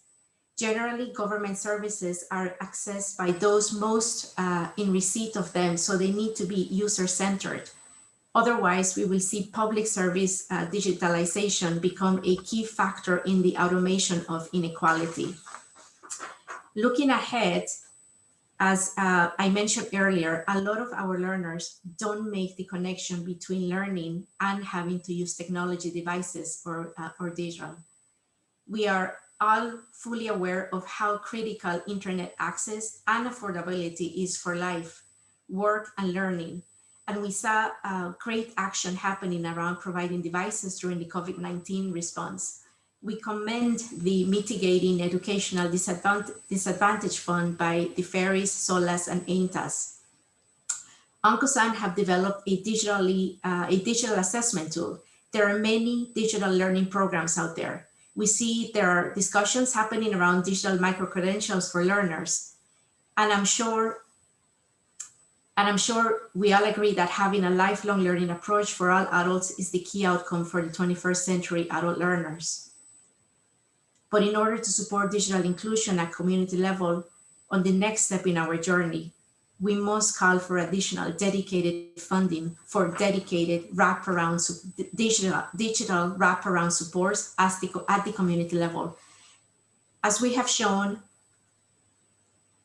Generally, government services are accessed by those most in receipt of them, so they need to be user-centered. Otherwise, we will see public service digitalization become a key factor in the automation of inequality. Looking ahead, as I mentioned earlier, a lot of our learners don't make the connection between learning and having to use technology devices or digital. We are all fully aware of how critical internet access and affordability is for life, work, and learning. And we saw great action happening around providing devices during the COVID-19 response. We commend the Mitigating Educational Disadvantage Fund by the Ferries, SOLAS, and AINTAS. Ankosan have developed a digital assessment tool. There are many digital learning programs out there. We see there are discussions happening around digital micro-credentials for learners. And I'm sure we all agree that having a lifelong learning approach for all adults is the key outcome for the 21st century adult learners. But in order to support digital inclusion at community level on the next step in our journey, we must call for additional dedicated funding for dedicated digital wraparound supports at the community level. As we have shown,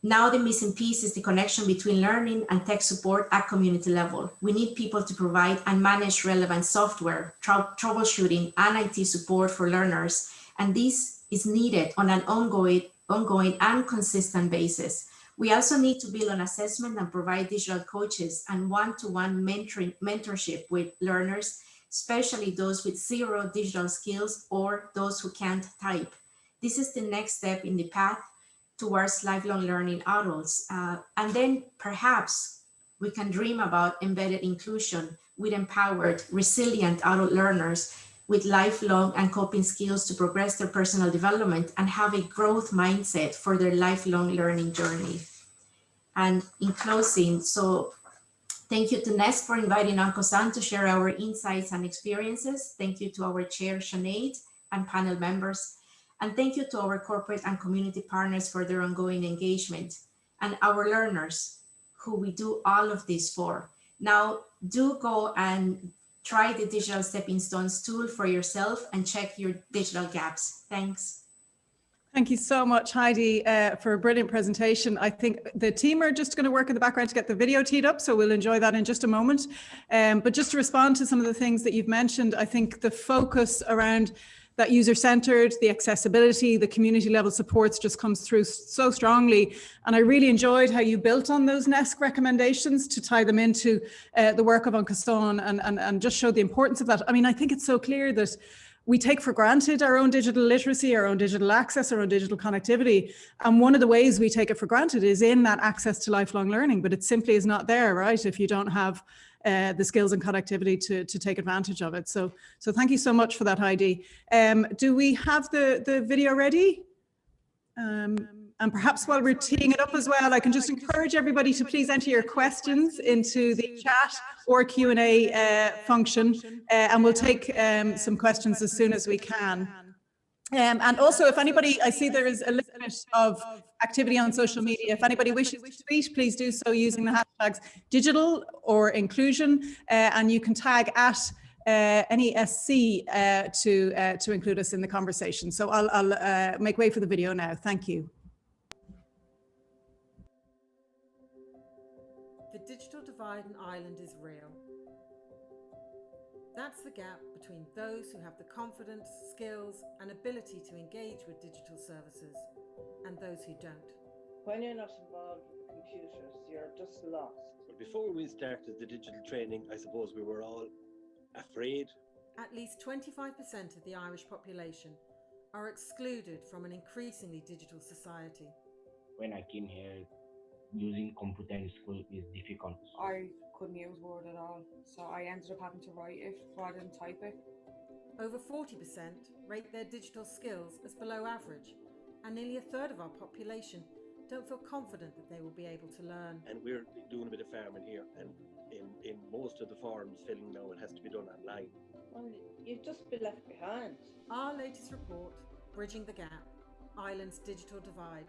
now the missing piece is the connection between learning and tech support at community level. We need people to provide and manage relevant software, troubleshooting, and IT support for learners. And this is needed on an ongoing and consistent basis. We also need to build on assessment and provide digital coaches and one-to-one mentorship with learners, especially those with zero digital skills or those who can't type. This is the next step in the path towards lifelong learning adults. And then perhaps we can dream about embedded inclusion with empowered, resilient adult learners with lifelong and coping skills to progress their personal development and have a growth mindset for their lifelong learning journey. And in closing, so thank you to NESC for inviting Ankosan to share our insights and experiences. Thank you to our chair, Sinead, and panel members. And thank you to our corporate and community partners for their ongoing engagement, and our learners who we do all of this for. Now, do go and try the Digital Stepping Stones tool for yourself and check your digital gaps. Thanks. Thank you so much, Heidi, for a brilliant presentation. I think the team are just going to work in the background to get the video teed up, so we'll enjoy that in just a moment. But just to respond to some of the things that you've mentioned, I think the focus around that user-centered, the accessibility, the community level supports just comes through so strongly. And I really enjoyed how you built on those NESC recommendations to tie them into the work of Ankosan and just show the importance of that. I mean, I think it's so clear that we take for granted our own digital literacy, our own digital access, our own digital connectivity. And one of the ways we take it for granted is in that access to lifelong learning, but it simply is not there, right? If you don't have the skills and connectivity to take advantage of it. So thank you so much for that, Heidi. Do we have the video ready? And perhaps while we're teeing it up as well, I can just encourage everybody to please enter your questions into the chat or Q&A function, and we'll take some questions as soon as we can. And also, if anybody, I see there is a limit of activity on social media. If anybody wishes to tweet, please do so using the hashtags digital or inclusion, and you can tag at NESC to include us in the conversation. So I'll make way for the video now. Thank you. The digital divide in Ireland is real. That's the gap between those who have the confidence, skills, and ability to engage with digital services and those who don't. When you're not involved with the computers, you're just lost. But before we started the digital training, I suppose we were all afraid. At least 25% of the Irish population are excluded from an increasingly digital society. When I came here, using computer in school is difficult. I couldn't use Word at all, so I ended up having to write it rather than type it. Over 40% rate their digital skills as below average, and nearly a third of our population don't feel confident that they will be able to learn. And we're doing a bit of farming here, and in most of the farms filling now, it has to be done online. Well, you'd just be left behind. Our latest report, Bridging the Gap, Ireland's Digital Divide,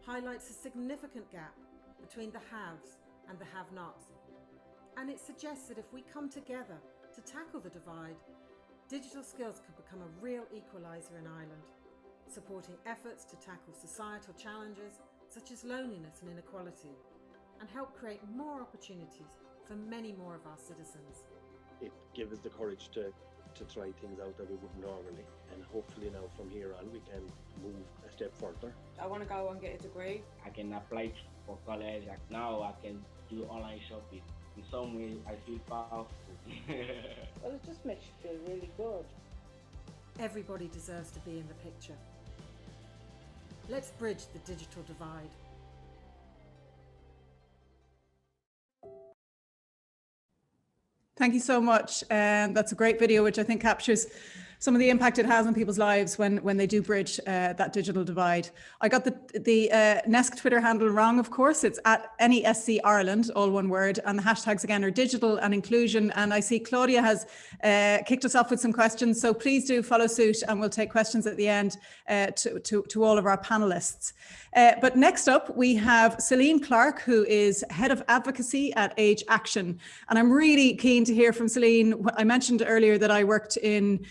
highlights a significant gap between the haves and the have-nots. And it suggests that if we come together to tackle the divide, digital skills could become a real equaliser in Ireland, supporting efforts to tackle societal challenges such as loneliness and inequality, and help create more opportunities for many more of our citizens. It gives us the courage to try things out that we wouldn't normally, and hopefully now from here on we can move a step further. I want to go and get a degree. I can apply for college. Now I can do online shopping. In some ways, I feel powerful. Well, it just makes you feel really good. Everybody deserves to be in the picture. Let's bridge the digital divide. Thank you so much. That's a great video, which I think captures some of the impact it has on people's lives when they do bridge that digital divide. I got the NESC Twitter handle wrong, of course. It's at NESC Ireland, all one word. And the hashtags again are digital and inclusion. And I see Claudia has kicked us off with some questions. So please do follow suit and we'll take questions at the end to all of our panelists. But next up, we have Celine Clark, who is Head of Advocacy at Age Action. And I'm really keen to hear from Celine. I mentioned earlier that I worked in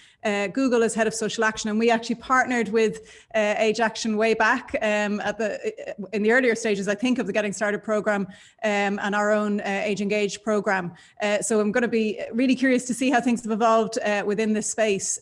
Google as Head of Social Action, and we actually partnered with Age Action way back in the earlier stages, I think, of the Getting Started program and our own Age Engaged program. So I'm going to be really curious to see how things have evolved within this space.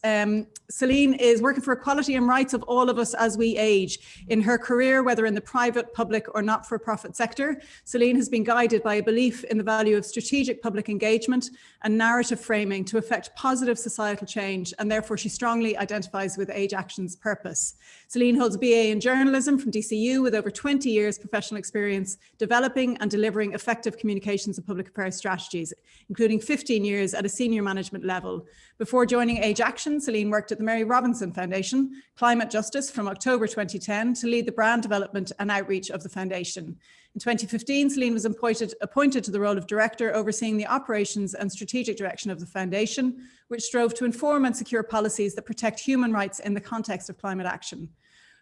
Celine is working for equality and rights of all of us as we age. In her career, whether in the private, public or not-for-profit sector, Celine has been guided by a belief in the value of strategic public engagement and narrative framing to effect positive societal change, and therefore she strongly identifies with Age Action's purpose. Celine holds a BA in journalism from DCU with over 20 years professional experience developing and delivering effective communications and public affairs strategies, including 15 years at a senior management level. Before joining Age Action, Celine worked at the Mary Robinson Foundation, Climate Justice from October 2010 to lead the brand development and outreach of the foundation. In 2015, Celine was appointed to the role of director, overseeing the operations and strategic direction of the foundation, which strove to inform and secure policies that protect human rights in the context of climate action.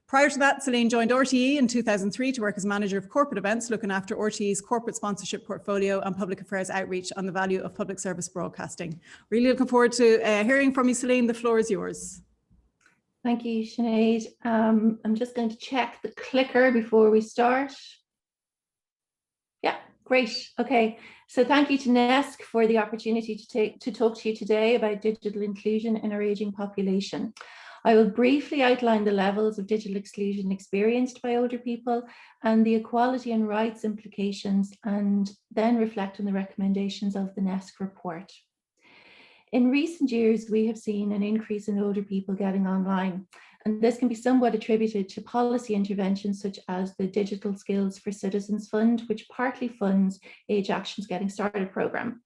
Prior to that, Celine joined RTE in 2003 to work as manager of corporate events, looking after RTE's corporate sponsorship portfolio and public affairs outreach on the value of public service broadcasting. Really looking forward to hearing from you, Celine. The floor is yours. Thank you, Sinead. I'm just going to check the clicker before we start. Yeah, great. Okay, so thank you to NESC for the opportunity to talk to you today about digital inclusion in our ageing population. I will briefly outline the levels of digital exclusion experienced by older people and the equality and rights implications, and then reflect on the recommendations of the NESC report. In recent years, we have seen an increase in older people getting online, and this can be somewhat attributed to policy interventions such as the Digital Skills for Citizens Fund, which partly funds Age Action's Getting Started programme.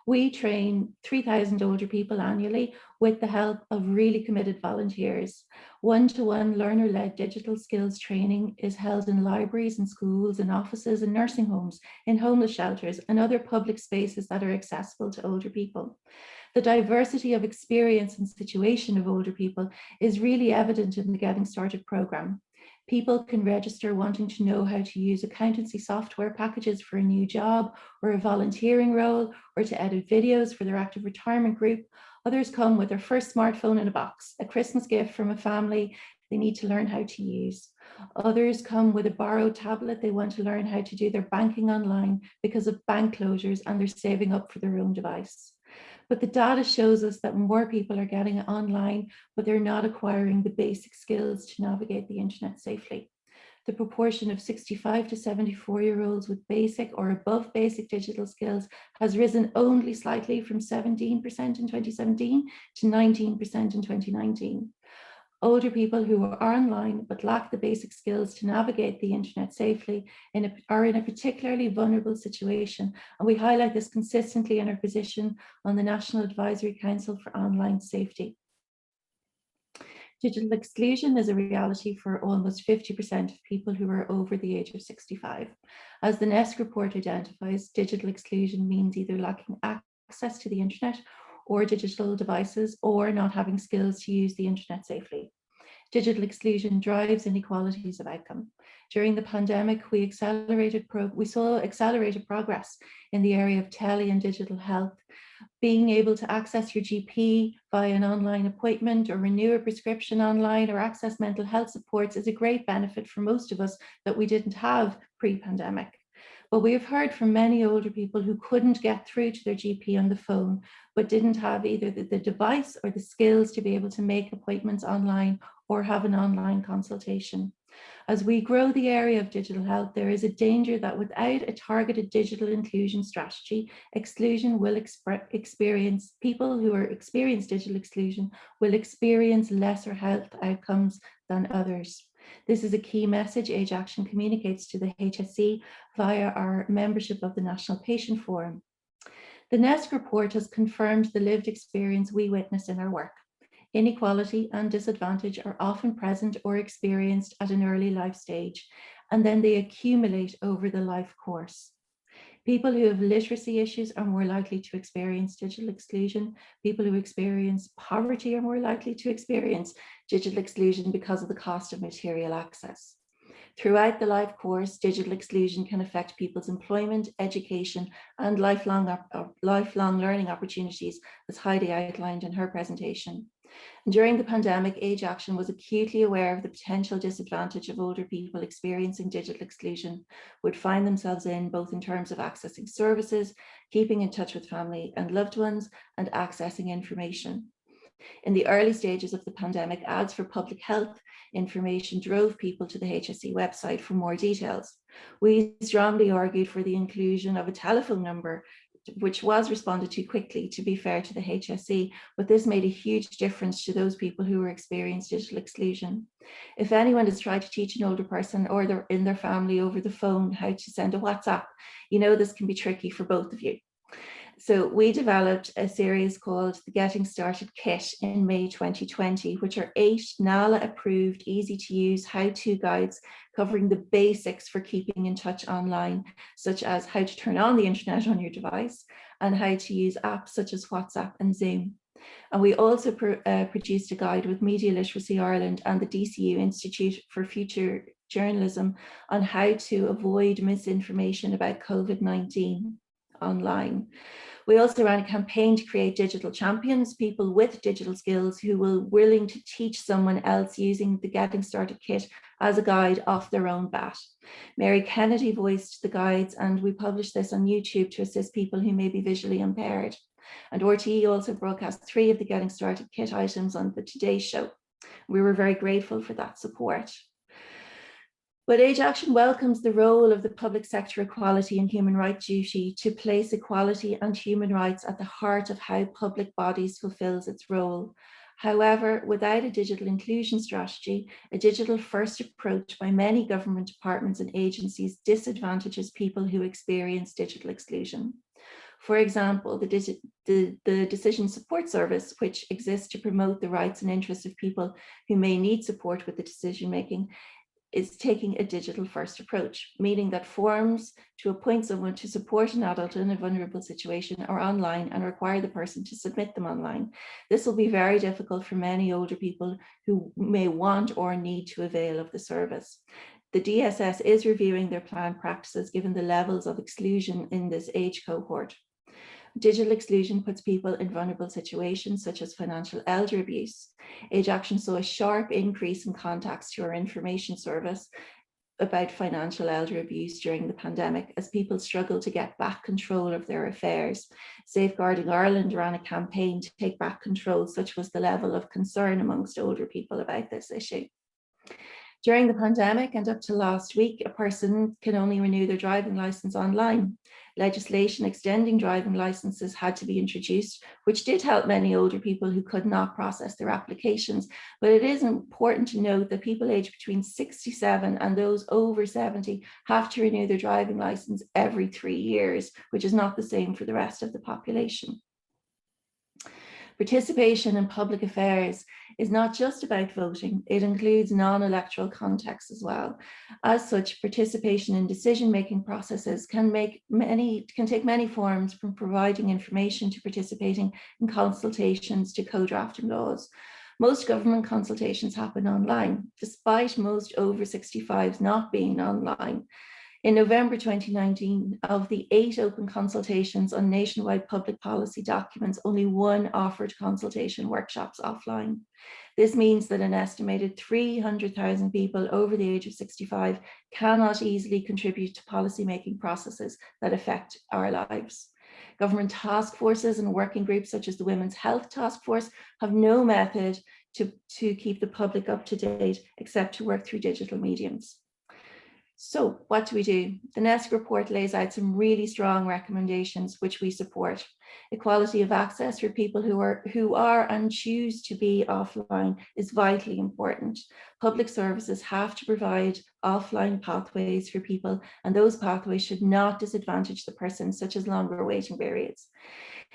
We train 3,000 older people annually with the help of really committed volunteers. One-to-one learner-led digital skills training is held in libraries and schools and offices and nursing homes, in homeless shelters and other public spaces that are accessible to older people. The diversity of experience and situation of older people is really evident in the Getting Started programme. People can register wanting to know how to use accountancy software packages for a new job or a volunteering role, or to edit videos for their active retirement group. Others come with their first smartphone in a box, a Christmas gift from a family they need to learn how to use. Others come with a borrowed tablet they want to learn how to do their banking online because of bank closures and they're saving up for their own device. But the data shows us that more people are getting it online, but they're not acquiring the basic skills to navigate the internet safely. The proportion of 65 to 74-year-olds with basic or above basic digital skills has risen only slightly from 17% in 2017 to 19% in 2019. Older people who are online but lack the basic skills to navigate the internet safely are in a particularly vulnerable situation, and we highlight this consistently in our position on the National Advisory Council for Online Safety. Digital exclusion is a reality for almost 50% of people who are over the age of 65. As the NESC report identifies, digital exclusion means either lacking access to the internet or digital devices, or not having skills to use the internet safely. Digital exclusion drives inequalities of outcome. During the pandemic, we saw accelerated progress in the area of tele and digital health. Being able to access your GP via an online appointment, or renew a prescription online, or access mental health supports is a great benefit for most of us that we didn't have pre-pandemic. But we have heard from many older people who couldn't get through to their GP on the phone, but didn't have either the device or the skills to be able to make appointments online or have an online consultation. As we grow the area of digital health, there is a danger that without a targeted digital inclusion strategy, exclusion will experience, people who experience digital exclusion will experience lesser health outcomes than others. This is a key message Age Action communicates to the HSE via our membership of the National Patient Forum. The NESC report has confirmed the lived experience we witness in our work. Inequality and disadvantage are often present or experienced at an early life stage, and then they accumulate over the life course. People who have literacy issues are more likely to experience digital exclusion. People who experience poverty are more likely to experience digital exclusion because of the cost of material access. Throughout the life course, digital exclusion can affect people's employment, education, and lifelong learning opportunities, as Heidi outlined in her presentation. And during the pandemic, Age Action was acutely aware of the potential disadvantage of older people experiencing digital exclusion would find themselves in, both in terms of accessing services, keeping in touch with family and loved ones, and accessing information. In the early stages of the pandemic, ads for public health information drove people to the HSE website for more details. We strongly argued for the inclusion of a telephone number, which was responded to quickly, to be fair to the HSE, but this made a huge difference to those people who were experiencing digital exclusion. If anyone has tried to teach an older person or in their family over the phone how to send a WhatsApp, you know this can be tricky for both of you. So we developed a series called the Getting Started Kit in May 2020, which are 8 NALA approved, easy to use how-to guides covering the basics for keeping in touch online, such as how to turn on the internet on your device and how to use apps such as WhatsApp and Zoom. And we also produced a guide with Media Literacy Ireland and the DCU Institute for Future Journalism on how to avoid misinformation about COVID-19 online. We also ran a campaign to create digital champions, people with digital skills who were willing to teach someone else using the Getting Started Kit as a guide off their own bat. Mary Kennedy voiced the guides, and we published this on YouTube to assist people who may be visually impaired. And RTE also broadcast 3 of the Getting Started Kit items on the Today Show. We were very grateful for that support. But Age Action welcomes the role of the public sector equality and human rights duty to place equality and human rights at the heart of how public bodies fulfills its role. However, without a digital inclusion strategy, a digital first approach by many government departments and agencies disadvantages people who experience digital exclusion. For example, the Decision Support Service, which exists to promote the rights and interests of people who may need support with the decision making, is taking a digital first approach, meaning that forms to appoint someone to support an adult in a vulnerable situation are online and require the person to submit them online. This will be very difficult for many older people who may want or need to avail of the service. The DSS is reviewing their planned practices given the levels of exclusion in this age cohort. Digital exclusion puts people in vulnerable situations such as financial elder abuse. Age Action saw a sharp increase in contacts to our information service about financial elder abuse during the pandemic as people struggle to get back control of their affairs. Safeguarding Ireland ran a campaign to take back control, such was the level of concern amongst older people about this issue. During the pandemic and up to last week, a person can only renew their driving licence online. Legislation extending driving licences had to be introduced, which did help many older people who could not process their applications. But it is important to note that people aged between 67 and those over 70 have to renew their driving licence every 3 years, which is not the same for the rest of the population. Participation in public affairs is not just about voting, it includes non-electoral contexts as well. As such, participation in decision-making processes can take many forms, from providing information to participating in consultations to co-drafting laws. Most government consultations happen online, despite most over 65s not being online. In November 2019, of the 8 open consultations on nationwide public policy documents, only 1 offered consultation workshops offline. This means that an estimated 300,000 people over the age of 65 cannot easily contribute to policy-making processes that affect our lives. Government task forces and working groups such as the Women's Health Task Force have no method to keep the public up to date except to work through digital mediums. So what do? The NESC report lays out some really strong recommendations which we support. Equality of access for people who are and choose to be offline is vitally important. Public services have to provide offline pathways for people, and those pathways should not disadvantage the person, such as longer waiting periods.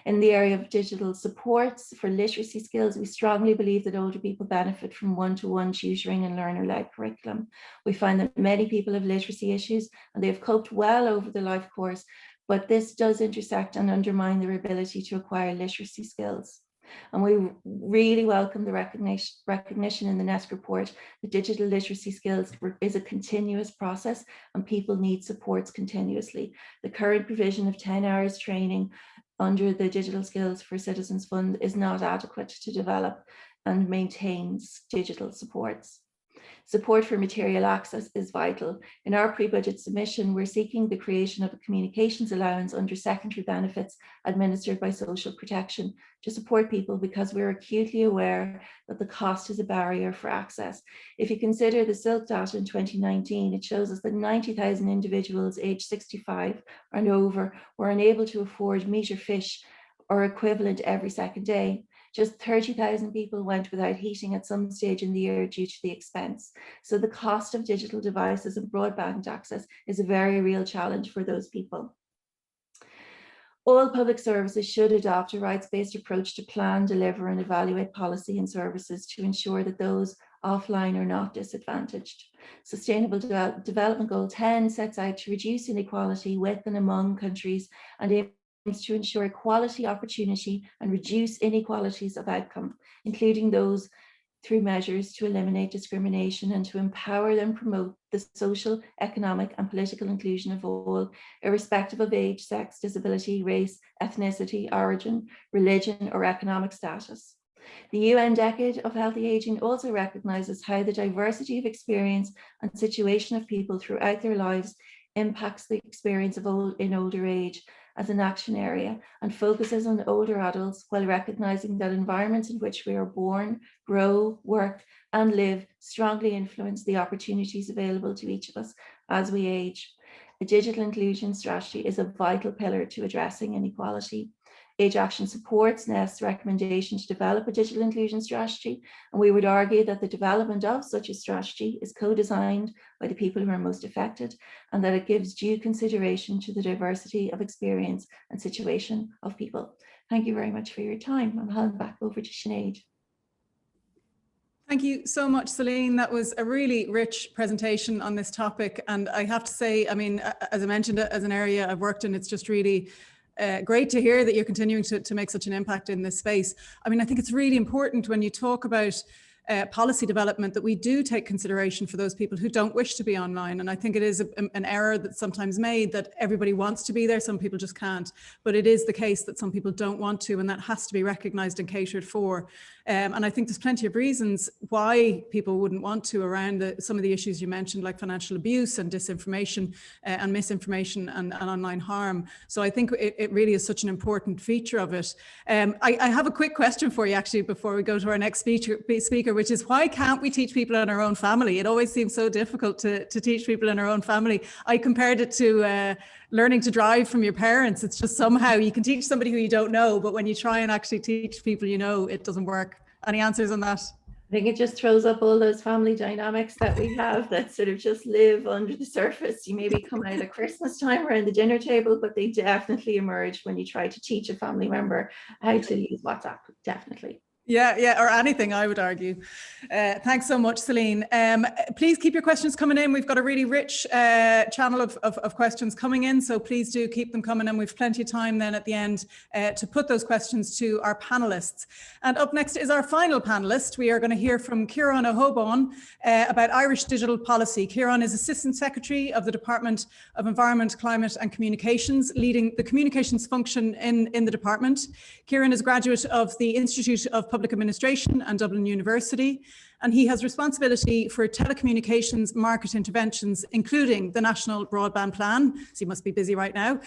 In the area of digital supports for literacy skills, we strongly believe that older people benefit from one-to-one tutoring and learner-led curriculum. We find that many people have literacy issues and they have coped well over their life course, but this does intersect and undermine their ability to acquire literacy skills. And we really welcome the recognition in the NESC report that digital literacy skills is a continuous process and people need supports continuously. The current provision of 10 hours training under the Digital Skills for Citizens Fund is not adequate to develop and maintains digital supports. Support for material access is vital. In our pre-budget submission, we're seeking the creation of a communications allowance under secondary benefits administered by social protection to support people, because we're acutely aware that the cost is a barrier for access. If you consider the Silk data in 2019, it shows us that 90,000 individuals aged 65 and over were unable to afford meter fish or equivalent every second day. Just 30,000 people went without heating at some stage in the year due to the expense. So the cost of digital devices and broadband access is a very real challenge for those people. All public services should adopt a rights-based approach to plan, deliver, and evaluate policy and services to ensure that those offline are not disadvantaged. Sustainable Development Goal 10 sets out to reduce inequality with and among countries and to ensure equality opportunity and reduce inequalities of outcome, including those through measures to eliminate discrimination and to empower and promote the social, economic, and political inclusion of all, irrespective of age, sex, disability, race, ethnicity, origin, religion, or economic status. The UN Decade of Healthy Aging also recognises how the diversity of experience and situation of people throughout their lives impacts the experience of older age as an action area, and focuses on older adults while recognising that environments in which we are born, grow, work, and live strongly influence the opportunities available to each of us as we age. A digital inclusion strategy is a vital pillar to addressing inequality. Age Action supports NESC's recommendation to develop a digital inclusion strategy, and we would argue that the development of such a strategy is co-designed by the people who are most affected, and that it gives due consideration to the diversity of experience and situation of people. Thank you very much for your time. I'll hand back over to Sinead. Thank you so much, Celine. That was a really rich presentation on this topic. And I have to say, I mean, as I mentioned, as an area I've worked in, it's just really great to hear that you're continuing to make such an impact in this space. I mean, I think it's really important when you talk about policy development that we do take consideration for those people who don't wish to be online. And I think it is an error that's sometimes made that everybody wants to be there, some people just can't. But it is the case that some people don't want to, and that has to be recognised and catered for. And I think there's plenty of reasons why people wouldn't want to around some of the issues you mentioned, like financial abuse and disinformation and misinformation and online harm. So I think it really is such an important feature of it. I have a quick question for you actually before we go to our next speaker, which is why can't we teach people in our own family? It always seems so difficult to teach people in our own family. I compared it to learning to drive from your parents. It's just somehow you can teach somebody who you don't know, but when you try and actually teach people you know, it doesn't work. Any answers on that? I think it just throws up all those family dynamics that we have that sort of just live under the surface. You maybe come out at Christmas time around the dinner table, but they definitely emerge when you try to teach a family member how to use WhatsApp, definitely. Yeah, or anything, I would argue. Thanks so much, Celine. Please keep your questions coming in. We've got a really rich channel of questions coming in, so please do keep them coming in. We've plenty of time then at the end to put those questions to our panelists. And up next is our final panelist. We are going to hear from Ciarán O'Hoban about Irish digital policy. Ciarán is Assistant Secretary of the Department of Environment, Climate and Communications, leading the communications function in the department. Ciarán is a graduate of the Institute of Public Administration and Dublin University, and he has responsibility for telecommunications market interventions, including the National Broadband Plan, so he must be busy right now,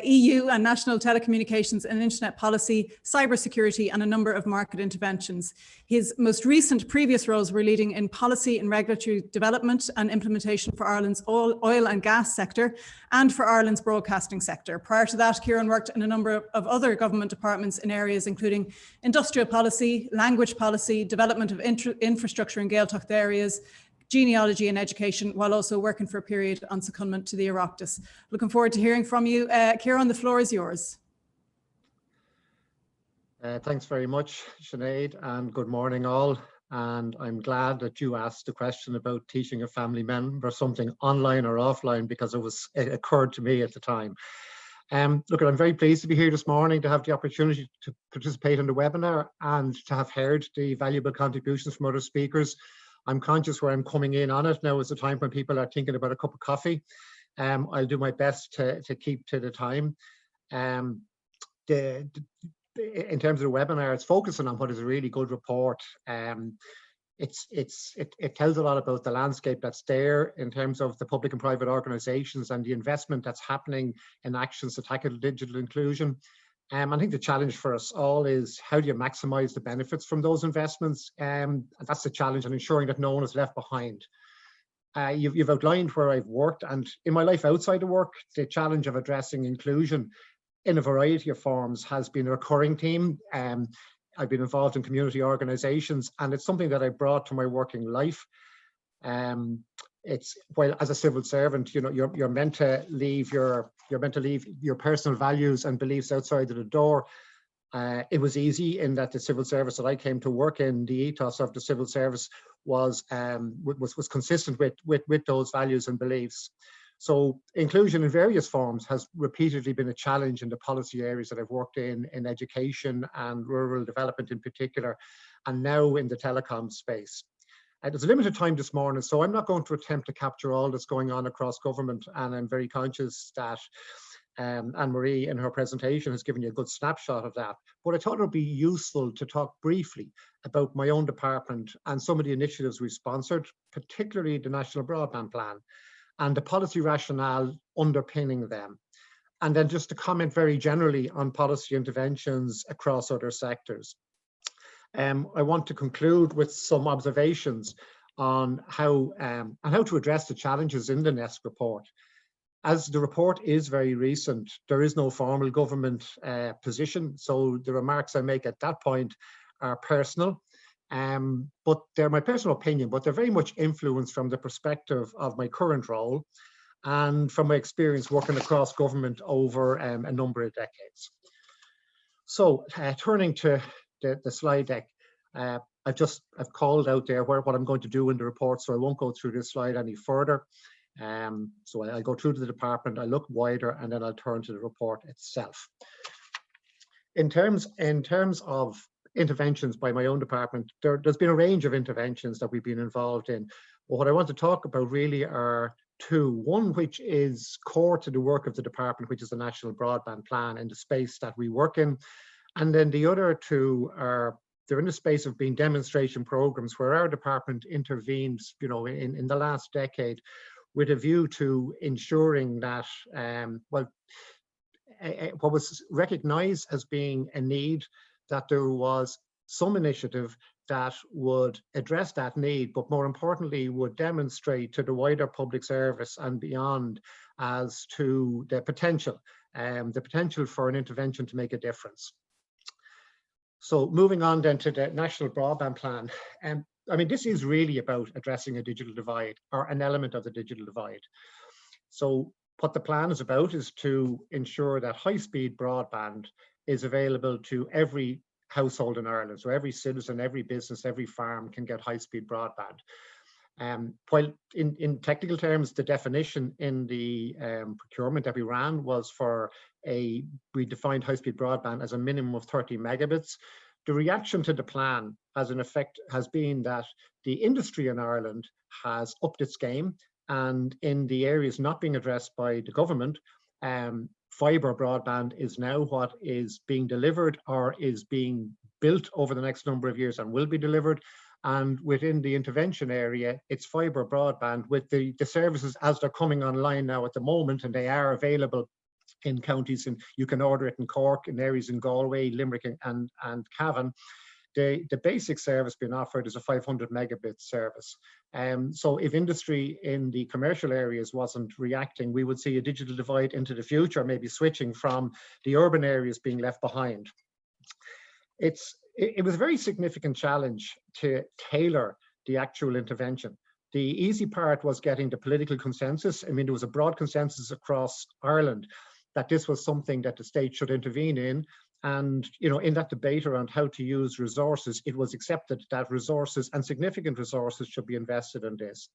EU and national telecommunications and internet policy, cybersecurity, and a number of market interventions. His most recent previous roles were leading in policy and regulatory development and implementation for Ireland's oil and gas sector and for Ireland's broadcasting sector. Prior to that, Ciarán worked in a number of other government departments in areas including industrial policy, language policy, development of infrastructure in Gaeltacht areas, genealogy and education, while also working for a period on secondment to the Oireachtas. Looking forward to hearing from you. Ciarán, the floor is yours. Thanks very much, Sinead, and good morning all. And I'm glad that you asked the question about teaching a family member something online or offline, because it occurred to me at the time. Look, I'm very pleased to be here this morning to have the opportunity to participate in the webinar and to have heard the valuable contributions from other speakers. I'm conscious where I'm coming in on it. Now is the time when people are thinking about a cup of coffee. I'll do my best to keep to the time. In terms of the webinar, it's focusing on what is a really good report. It tells a lot about the landscape that's there in terms of the public and private organisations and the investment that's happening in actions to tackle digital inclusion. I think the challenge for us all is how do you maximise the benefits from those investments? That's the challenge, and ensuring that no one is left behind. You've outlined where I've worked, and in my life outside of work, the challenge of addressing inclusion in a variety of forms has been a recurring theme. I've been involved in community organisations, and it's something that I brought to my working life. While as a civil servant, you know, you're meant to leave your personal values and beliefs outside of the door. It was easy in that the civil service that I came to work in, the ethos of the civil service was consistent with those values and beliefs. So inclusion in various forms has repeatedly been a challenge in the policy areas that I've worked in education and rural development in particular, and now in the telecom space. There's a limited time this morning, so I'm not going to attempt to capture all that's going on across government, and I'm very conscious that Anne-Marie in her presentation has given you a good snapshot of that. But I thought it would be useful to talk briefly about my own department and some of the initiatives we've sponsored, particularly the National Broadband Plan, and the policy rationale underpinning them. And then just to comment very generally on policy interventions across other sectors. I want to conclude with some observations on how to address the challenges in the NESC report. As the report is very recent, there is no formal government position, so the remarks I make at that point are personal. But they're my personal opinion, but they're very much influenced from the perspective of my current role and from my experience working across government over a number of decades. So turning to the slide deck, I've called out there what I'm going to do in the report, so I won't go through this slide any further. So I'll go through to the department, I'll look wider, and then I'll turn to the report itself. In terms of interventions by my own department, there's been a range of interventions that we've been involved in. But what I want to talk about really are two. One which is core to the work of the department, which is the National Broadband Plan and the space that we work in. And then the other two are, they're in the space of being demonstration programs where our department intervenes, you know, in the last decade with a view to ensuring that, what was recognized as being a need, that there was some initiative that would address that need, but more importantly, would demonstrate to the wider public service and beyond as to the potential for an intervention to make a difference. So moving on then to the National Broadband Plan. I mean, this is really about addressing a digital divide, or an element of the digital divide. So what the plan is about is to ensure that high-speed broadband is available to every household in Ireland. So every citizen, every business, every farm can get high-speed broadband. While in technical terms, the definition in the procurement that we ran was we defined high-speed broadband as a minimum of 30 megabits. The reaction to the plan as an effect has been that the industry in Ireland has upped its game, and in the areas not being addressed by the government, fibre broadband is now what is being delivered or is being built over the next number of years and will be delivered. And within the intervention area, it's fibre broadband with the services as they're coming online now at the moment, and they are available in counties, and you can order it in Cork, in areas in Galway, Limerick and Cavan. The basic service being offered is a 500 megabit service. So if industry in the commercial areas wasn't reacting, we would see a digital divide into the future, maybe switching from the urban areas being left behind. It was a very significant challenge to tailor the actual intervention. The easy part was getting the political consensus. I mean, there was a broad consensus across Ireland that this was something that the state should intervene in. And, you know, in that debate around how to use resources, it was accepted that resources, and significant resources, should be invested in this.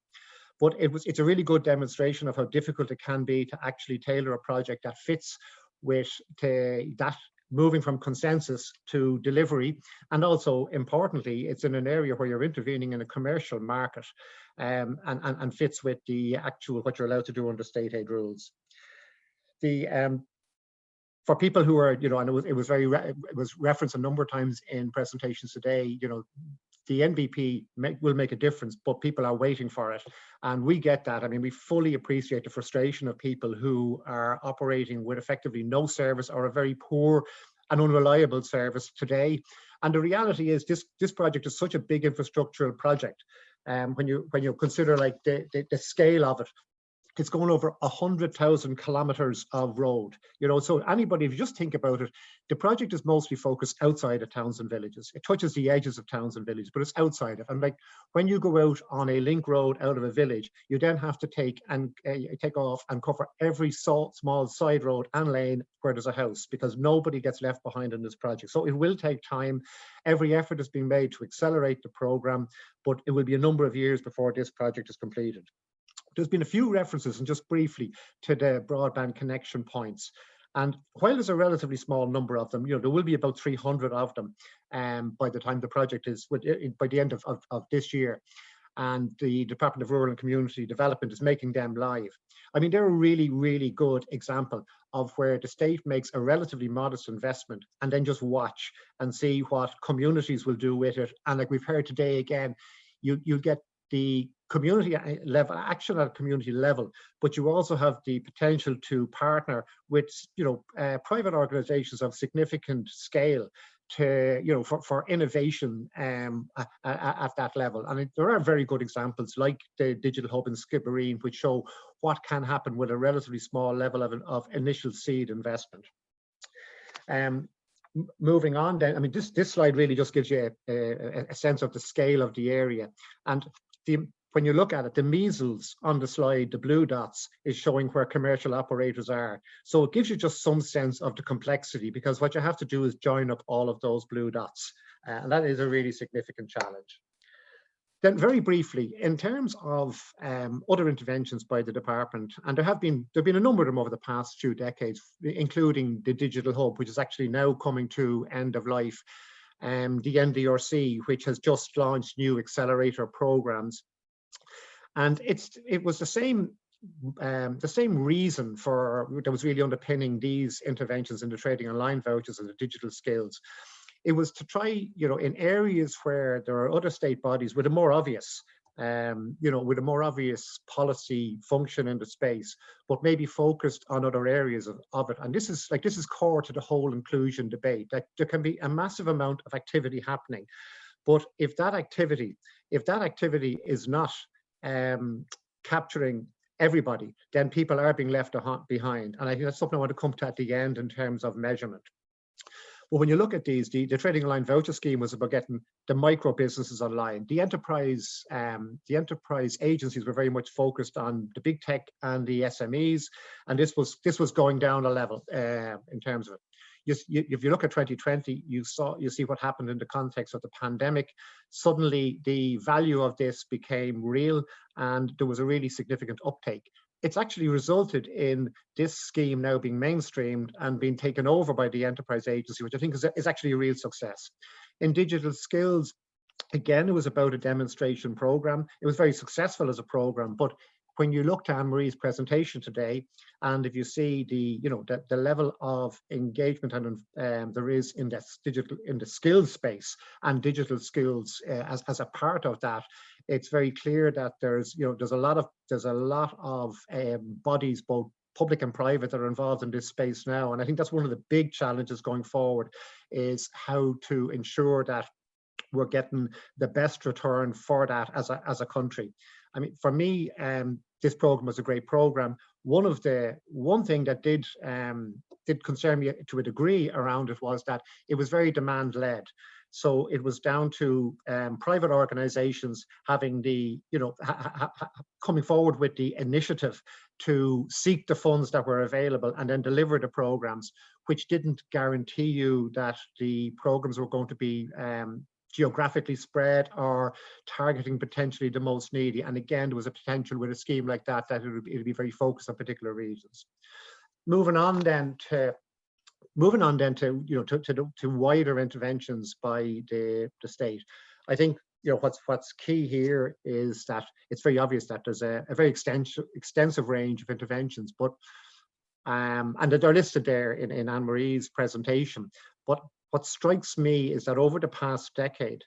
But it's a really good demonstration of how difficult it can be to actually tailor a project that fits with that moving from consensus to delivery. And also, importantly, it's in an area where you're intervening in a commercial market, and fits with the actual what you're allowed to do under state aid rules. For people who are, you know, and it was referenced a number of times in presentations today, you know, the NBP will make a difference, but people are waiting for it. And we get that. I mean, we fully appreciate the frustration of people who are operating with effectively no service or a very poor and unreliable service today. And the reality is this project is such a big infrastructural project. When you consider like the scale of it, it's going over 100,000 kilometers of road, you know. So anybody, if you just think about it, the project is mostly focused outside of towns and villages. It touches the edges of towns and villages, but it's outside of. And like when you go out on a link road out of a village, you then have to take off and cover every small side road and lane where there's a house, because nobody gets left behind in this project. So it will take time. Every effort is being made to accelerate the program, but it will be a number of years before this project is completed. There's been a few references, and just briefly, to the broadband connection points. And while there's a relatively small number of them, you know, there will be about 300 of them by the time the project is, by the end of this year. And the Department of Rural and Community Development is making them live. I mean, they're a really, really good example of where the state makes a relatively modest investment and then just watch and see what communities will do with it. And like we've heard today again, you get the community level action at a community level, but you also have the potential to partner with, you know, private organizations of significant scale to, you know, for innovation at that level. And there are very good examples like the Digital Hub in Skibbereen, which show what can happen with a relatively small level of initial seed investment. Moving on then, I mean, this slide really just gives you a sense of the scale of the area. And when you look at it, the measles on the slide, the blue dots, is showing where commercial operators are. So it gives you just some sense of the complexity, because what you have to do is join up all of those blue dots. And that is a really significant challenge. Then very briefly, in terms of other interventions by the department, and there have been a number of them over the past few decades, including the Digital Hub, which is actually now coming to end of life. the NDRC, which has just launched new accelerator programs. And it was the same reason that was really underpinning these interventions in the trading online vouchers and the digital skills. It was to try, in areas where there are other state bodies with a more obvious, with a more obvious policy function in the space, but maybe focused on other areas of it. And this is core to the whole inclusion debate, that there can be a massive amount of activity happening, but if that activity is not capturing everybody, then people are being left behind. And I think that's something I want to come to at the end in terms of measurement. But when you look at these, the trading online voucher scheme was about getting the micro businesses online. The enterprise agencies were very much focused on the big tech and the SMEs, and this was going down a level in terms of it. If you look at 2020, you see what happened in the context of the pandemic. Suddenly, the value of this became real, and there was a really significant uptake. It's actually resulted in this scheme now being mainstreamed and being taken over by the enterprise agency, which I think is actually a real success. In digital skills, again, it was about a demonstration program. It was very successful as a program, but when you look to Anne-Marie's presentation today, and if you see the level of engagement and there is in the skills space and digital skills as a part of that, it's very clear that there's a lot of bodies, both public and private, that are involved in this space now. And I think that's one of the big challenges going forward, is how to ensure that we're getting the best return for that as a country. I mean, for me, this program was a great program. One thing that did concern me to a degree around it was that it was very demand led. So it was down to private organizations having coming forward with the initiative to seek the funds that were available and then deliver the programs, which didn't guarantee you that the programs were going to be geographically spread or targeting potentially the most needy. And again, there was a potential with a scheme like that it would be very focused on particular regions. Moving on then to wider interventions by the state. I think what's key here is that it's very obvious that there's a very extensive range of interventions, but and they're listed there in Anne-Marie's presentation. But what strikes me is that over the past decade,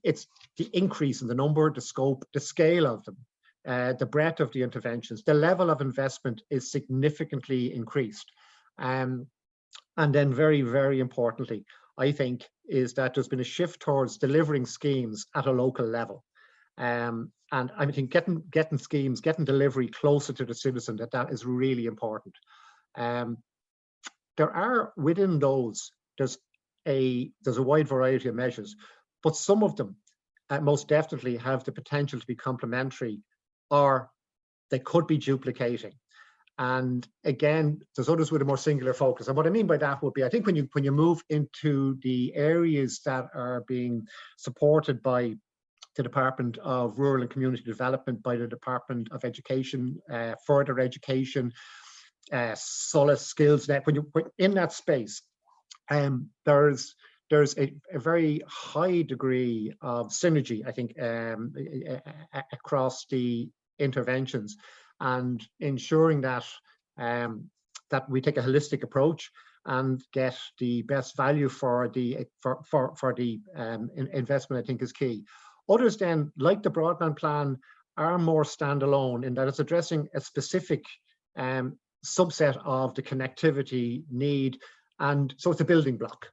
it's the increase in the number, the scope, the scale of them, the breadth of the interventions, the level of investment is significantly increased. And then very, very importantly, I think, is that there's been a shift towards delivering schemes at a local level. And I think getting schemes, getting delivery closer to the citizen, that is really important. There are, within those, there's a wide variety of measures, but some of them most definitely have the potential to be complementary, or they could be duplicating. And again, there's others with a more singular focus. And what I mean by that would be, I think when you move into the areas that are being supported by the Department of Rural and Community Development, by the Department of Education, Further Education, Solace, SkillsNet, when in that space, there's a very high degree of synergy, I think, across the interventions, and ensuring that that we take a holistic approach and get the best value for the investment, I think, is key. Others then, like the broadband plan, are more standalone in that it's addressing a specific subset of the connectivity need, and so it's a building block.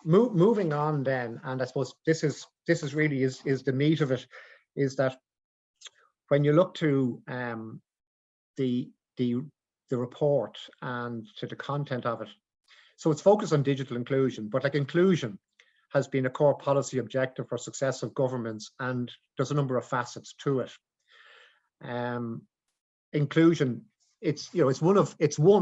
Moving on then, and I suppose this is really the meat of it, is that when you look to the report and to the content of it, so it's focused on digital inclusion, but like inclusion has been a core policy objective for successive governments, and there's a number of facets to it. Inclusion, it's one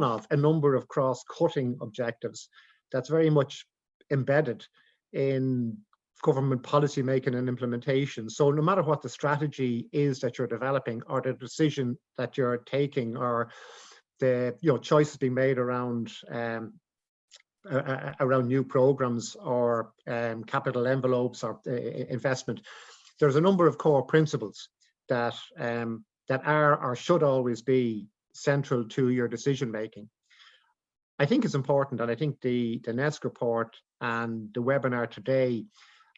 of a number of cross-cutting objectives that's very much embedded in government policy making and implementation. So no matter what the strategy is that you're developing, or the decision that you're taking, or the choices being made around around new programs or capital envelopes or investment, there's a number of core principles that that are or should always be central to your decision making. I think it's important, and I think the NESC report and the webinar today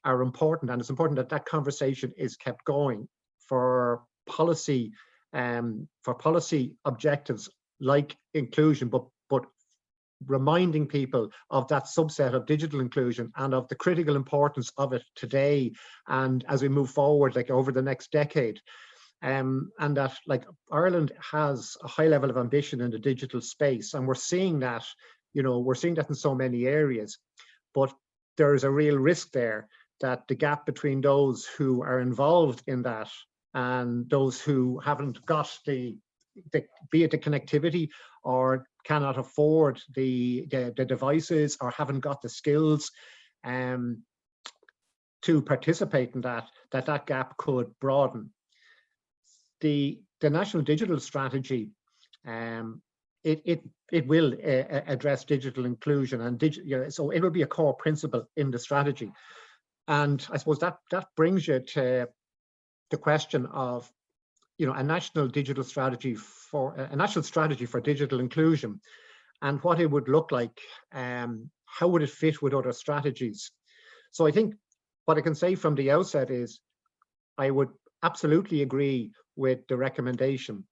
are important, and it's important that that conversation is kept going for policy objectives like inclusion, but reminding people of that subset of digital inclusion and of the critical importance of it today and as we move forward, like over the next decade. And that, like, Ireland has a high level of ambition in the digital space, and we're seeing that, you know, we're seeing that in so many areas, but there is a real risk there that the gap between those who are involved in that and those who haven't got the be it the connectivity or cannot afford the devices or haven't got the skills to participate in that gap could broaden. The National Digital Strategy, it will address digital inclusion, and so it will be a core principle in the strategy. And I suppose that brings you to the question of, you know, a national strategy for digital inclusion, and what it would look like. How would it fit with other strategies? So I think what I can say from the outset is I would absolutely agree with the recommendation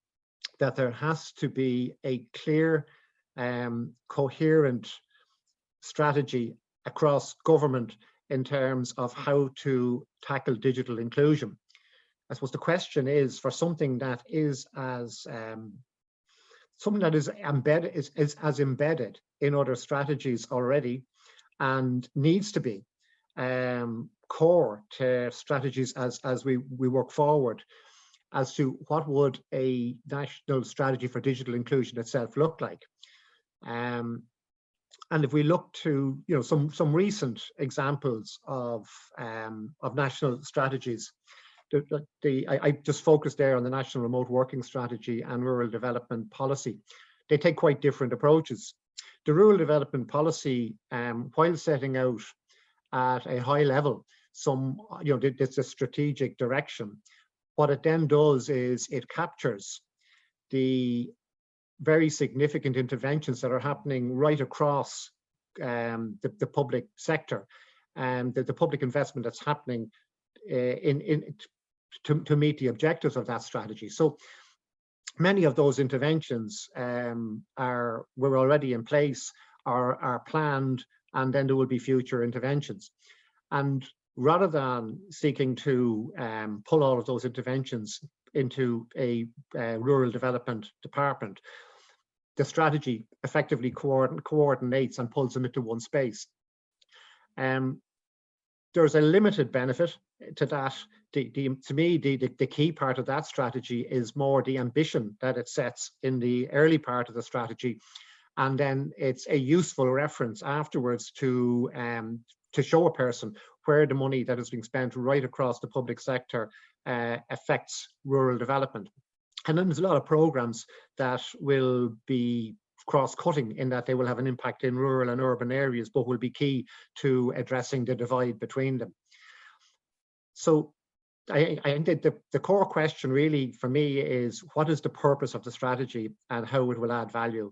that there has to be a clear, coherent strategy across government in terms of how to tackle digital inclusion. I suppose the question is, for something that is as embedded in other strategies already and needs to be core to strategies as we work forward, as to what would a national strategy for digital inclusion itself look like. And if we look to, you know, some recent examples of national strategies, I just focused there on the National Remote Working Strategy and Rural Development Policy. They take quite different approaches. The Rural Development Policy, while setting out at a high level it's a strategic direction, what it then does is it captures the very significant interventions that are happening right across the public sector, and the public investment that's happening to meet the objectives of that strategy. So many of those interventions were already in place, are planned, and then there will be future interventions. And rather than seeking to pull all of those interventions into a rural development department, the strategy effectively coordinates and pulls them into one space. There's a limited benefit to that. To me, the key part of that strategy is more the ambition that it sets in the early part of the strategy, and then it's a useful reference afterwards to show a person where the money that is being spent right across the public sector affects rural development. And then there's a lot of programs that will be cross-cutting in that they will have an impact in rural and urban areas, but will be key to addressing the divide between them. So I think that the core question really for me is, what is the purpose of the strategy and how it will add value?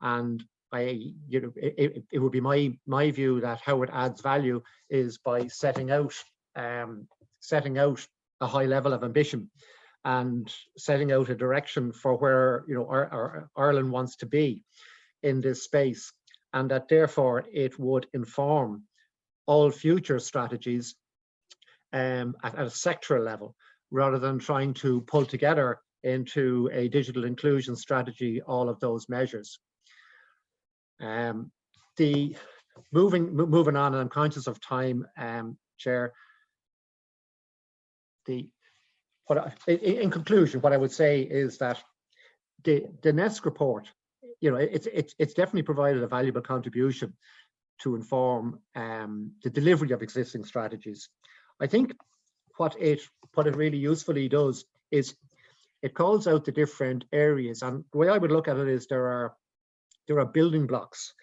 And it would be my view that how it adds value is by setting out a high level of ambition and setting out a direction for where, you know, our Ireland wants to be in this space, and that therefore it would inform all future strategies at a sectoral level, rather than trying to pull together into a digital inclusion strategy all of those measures. Moving on, and I'm conscious of time, Chair. In conclusion, what I would say is that the NESC report, you know, it's definitely provided a valuable contribution to inform the delivery of existing strategies. I think what it really usefully does is it calls out the different areas, and the way I would look at it is there are building blocks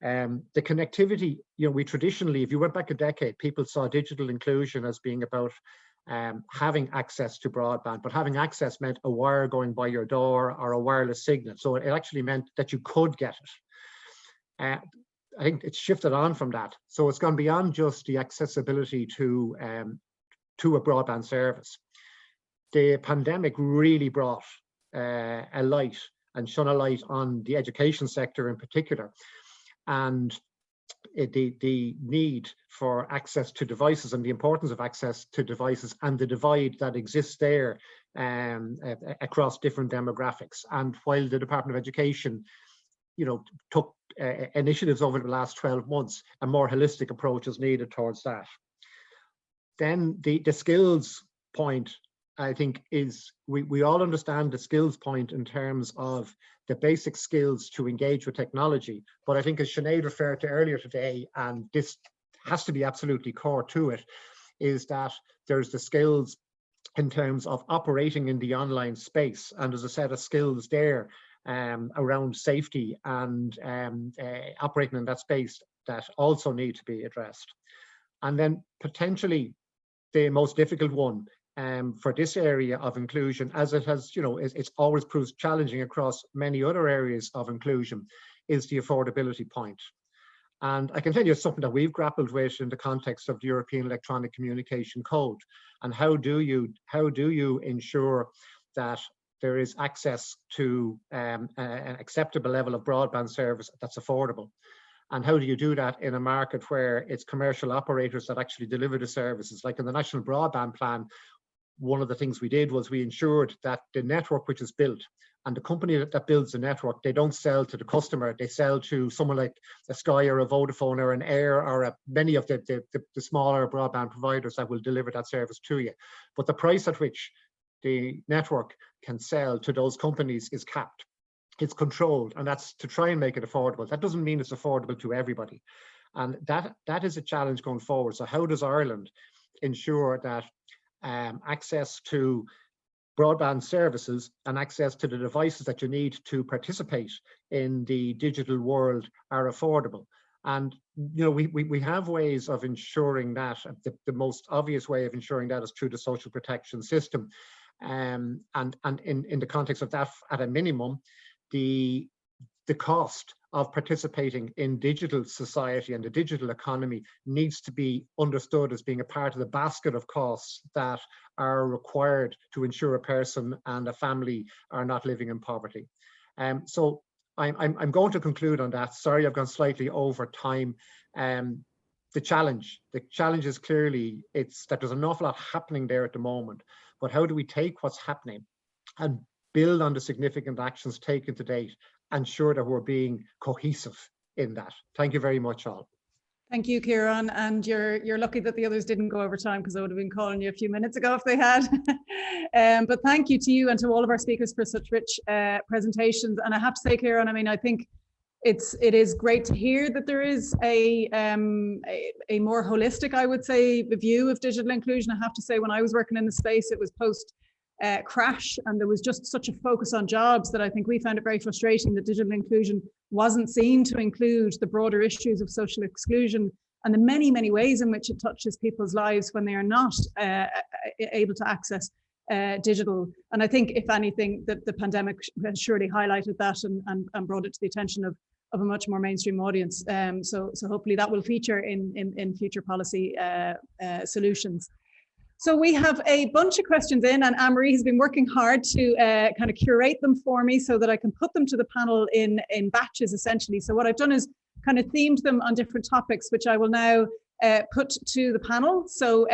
The connectivity, we traditionally, if you went back a decade, people saw digital inclusion as being about having access to broadband, but having access meant a wire going by your door or a wireless signal. So it actually meant that you could get it. I think it's shifted on from that. So it's gone beyond just the accessibility to a broadband service. The pandemic really brought a light and shone a light on the education sector in particular, and the need for access to devices and the importance of access to devices and the divide that exists there across different demographics. And while the Department of Education, took initiatives over the last 12 months, a more holistic approach is needed towards that. Then the skills point, I think, is we all understand the skills point in terms of the basic skills to engage with technology. But I think, as Sinead referred to earlier today, and this has to be absolutely core to it, is that there's the skills in terms of operating in the online space. And there's a set of skills there around safety and operating in that space that also need to be addressed. And then potentially the most difficult one for this area of inclusion, as it has, it's always proved challenging across many other areas of inclusion, is the affordability point. And I can tell you it's something that we've grappled with in the context of the European Electronic Communication Code. And how do you ensure that there is access to an acceptable level of broadband service that's affordable? And how do you do that in a market where it's commercial operators that actually deliver the services? Like in the National Broadband Plan, one of the things we did was we ensured that the network which is built, and the company that builds the network, they don't sell to the customer, they sell to someone like a Sky or a Vodafone or an Air or many of the smaller broadband providers that will deliver that service to you. But the price at which the network can sell to those companies is capped. It's controlled, and that's to try and make it affordable. That doesn't mean it's affordable to everybody. And that is a challenge going forward. So how does Ireland ensure that access to broadband services and access to the devices that you need to participate in the digital world are affordable? And we have ways of ensuring that. The most obvious way of ensuring that is through the social protection system. And in the context of that, at a minimum, the cost of participating in digital society and the digital economy needs to be understood as being a part of the basket of costs that are required to ensure a person and a family are not living in poverty. So I'm going to conclude on that. Sorry, I've gone slightly over time. The challenge is clearly it's that there's an awful lot happening there at the moment, but how do we take what's happening and build on the significant actions taken to date, ensure that we're being cohesive in that? Thank you very much, all. Thank you, Kieran. And you're lucky that the others didn't go over time, because I would have been calling you a few minutes ago if they had. But thank you to you and to all of our speakers for such rich presentations. And I have to say, Kieran, I mean, I think it is great to hear that there is a more holistic, I would say, view of digital inclusion. I have to say, when I was working in the space, it was post crash, and there was just such a focus on jobs that I think we found it very frustrating that digital inclusion wasn't seen to include the broader issues of social exclusion and the many, many ways in which it touches people's lives when they are not able to access digital. And I think, if anything, that the pandemic has surely highlighted that and brought it to the attention of a much more mainstream audience. So hopefully that will feature in future policy solutions. So we have a bunch of questions in, and Anne-Marie has been working hard to kind of curate them for me so that I can put them to the panel in batches, essentially. So what I've done is kind of themed them on different topics, which I will now put to the panel. So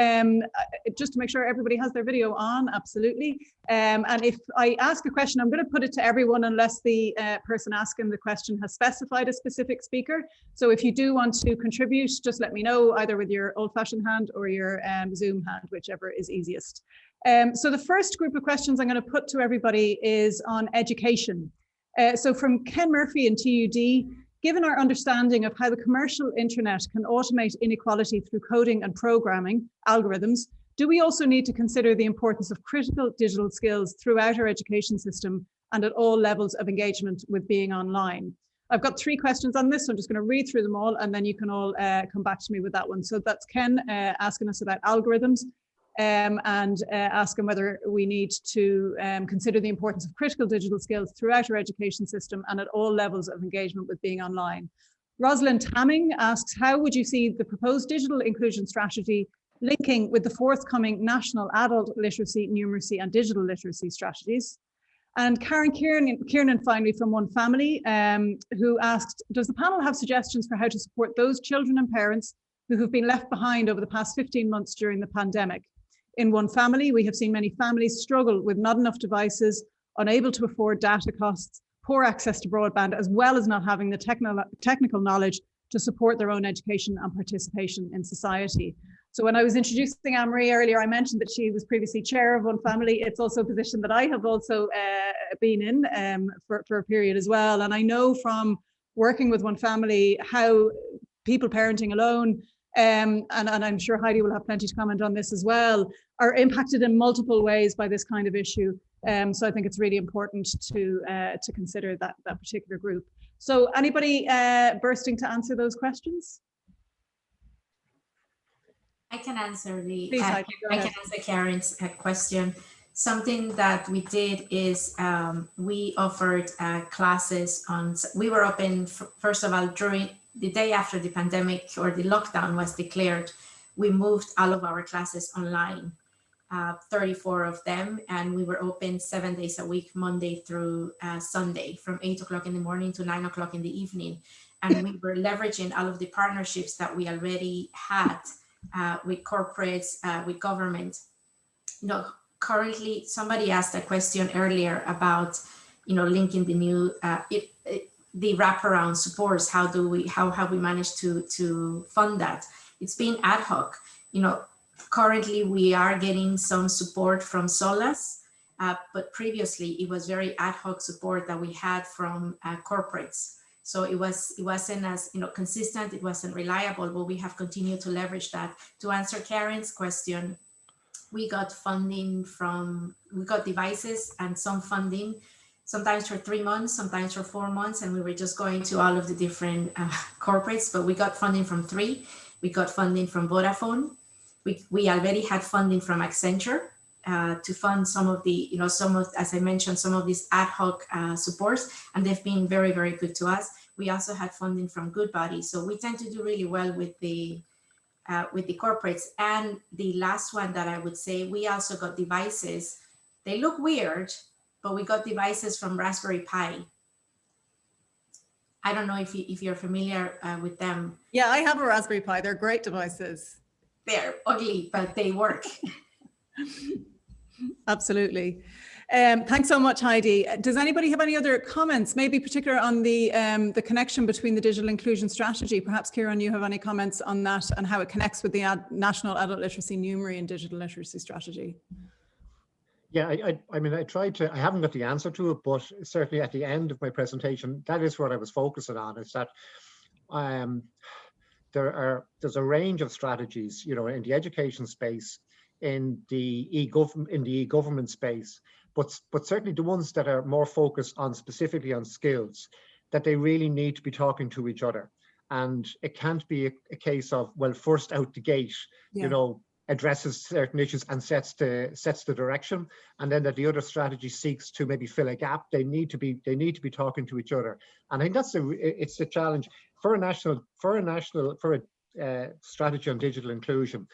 just to make sure everybody has their video on, absolutely. And if I ask a question, I'm going to put it to everyone unless the person asking the question has specified a specific speaker. So if you do want to contribute, just let me know, either with your old-fashioned hand or your Zoom hand, whichever is easiest. So the first group of questions I'm going to put to everybody is on education. So from Ken Murphy in TUD, given our understanding of how the commercial internet can automate inequality through coding and programming algorithms, do we also need to consider the importance of critical digital skills throughout our education system and at all levels of engagement with being online? I've got 3 questions on this, so I'm just going to read through them all, and then you can all come back to me with that one. So that's Ken asking us about algorithms and asking whether we need to consider the importance of critical digital skills throughout our education system and at all levels of engagement with being online. Rosalind Tamming asks, how would you see the proposed digital inclusion strategy linking with the forthcoming national adult literacy, numeracy and digital literacy strategies? And Karen Kiernan finally from One Family, who asked, does the panel have suggestions for how to support those children and parents who have been left behind over the past 15 months during the pandemic? In One Family, we have seen many families struggle with not enough devices, unable to afford data costs, poor access to broadband, as well as not having the technical knowledge to support their own education and participation in society. So when I was introducing Anne-Marie earlier, I mentioned that she was previously chair of One Family. It's also a position that I have also been in for a period as well. And I know from working with One Family how people parenting alone, and I'm sure Heidi will have plenty to comment on this as well, are impacted in multiple ways by this kind of issue. So I think it's really important to consider that particular group. So anybody bursting to answer those questions? I can answer Please, Heidi, I can answer Karen's question. Something that we did is we offered classes on, we were open, first of all, during the day after the pandemic or the lockdown was declared, we moved all of our classes online, 34 of them, and we were open 7 days a week, Monday through Sunday, from 8 o'clock in the morning to 9 o'clock in the evening. And we were leveraging all of the partnerships that we already had with corporates, with government. You know, currently, somebody asked a question earlier about, you know, linking the new, the wraparound supports. How have we managed to fund that? It's been ad hoc. You know, currently we are getting some support from SOLAS, but previously it was very ad hoc support that we had from corporates. So it wasn't as, you know, consistent, it wasn't reliable, but we have continued to leverage that. To answer Karen's question, we got funding we got devices and some funding, sometimes for 3 months, sometimes for 4 months, and we were just going to all of the different corporates, but we got funding from 3. We got funding from Vodafone. We already had funding from Accenture to fund some of the, you know, as I mentioned, some of these ad hoc supports, and they've been very, very good to us. We also had funding from Goodbody. So we tend to do really well with the corporates. And the last one that I would say, we also got devices. They look weird, but we got devices from Raspberry Pi. I don't know if you're familiar with them. Yeah, I have a Raspberry Pi. They're great devices. They're ugly, but they work. Absolutely. Thanks so much, Heidi. Does anybody have any other comments, maybe particular on the connection between the digital inclusion strategy? Perhaps, Kieran, you have any comments on that and how it connects with the National Adult Literacy, Numeracy and Digital Literacy Strategy? Yeah, I mean, I haven't got the answer to it, but certainly at the end of my presentation, that is what I was focusing on, is that there's a range of strategies, you know, in the education space, in the e-government space, but certainly the ones that are more focused on specifically on skills, that they really need to be talking to each other. And it can't be a case of, well, first out the gate, you know, addresses certain issues and sets the direction, and then that the other strategy seeks to maybe fill a gap. They need to be talking to each other. And I think it's a challenge for a strategy on digital inclusion.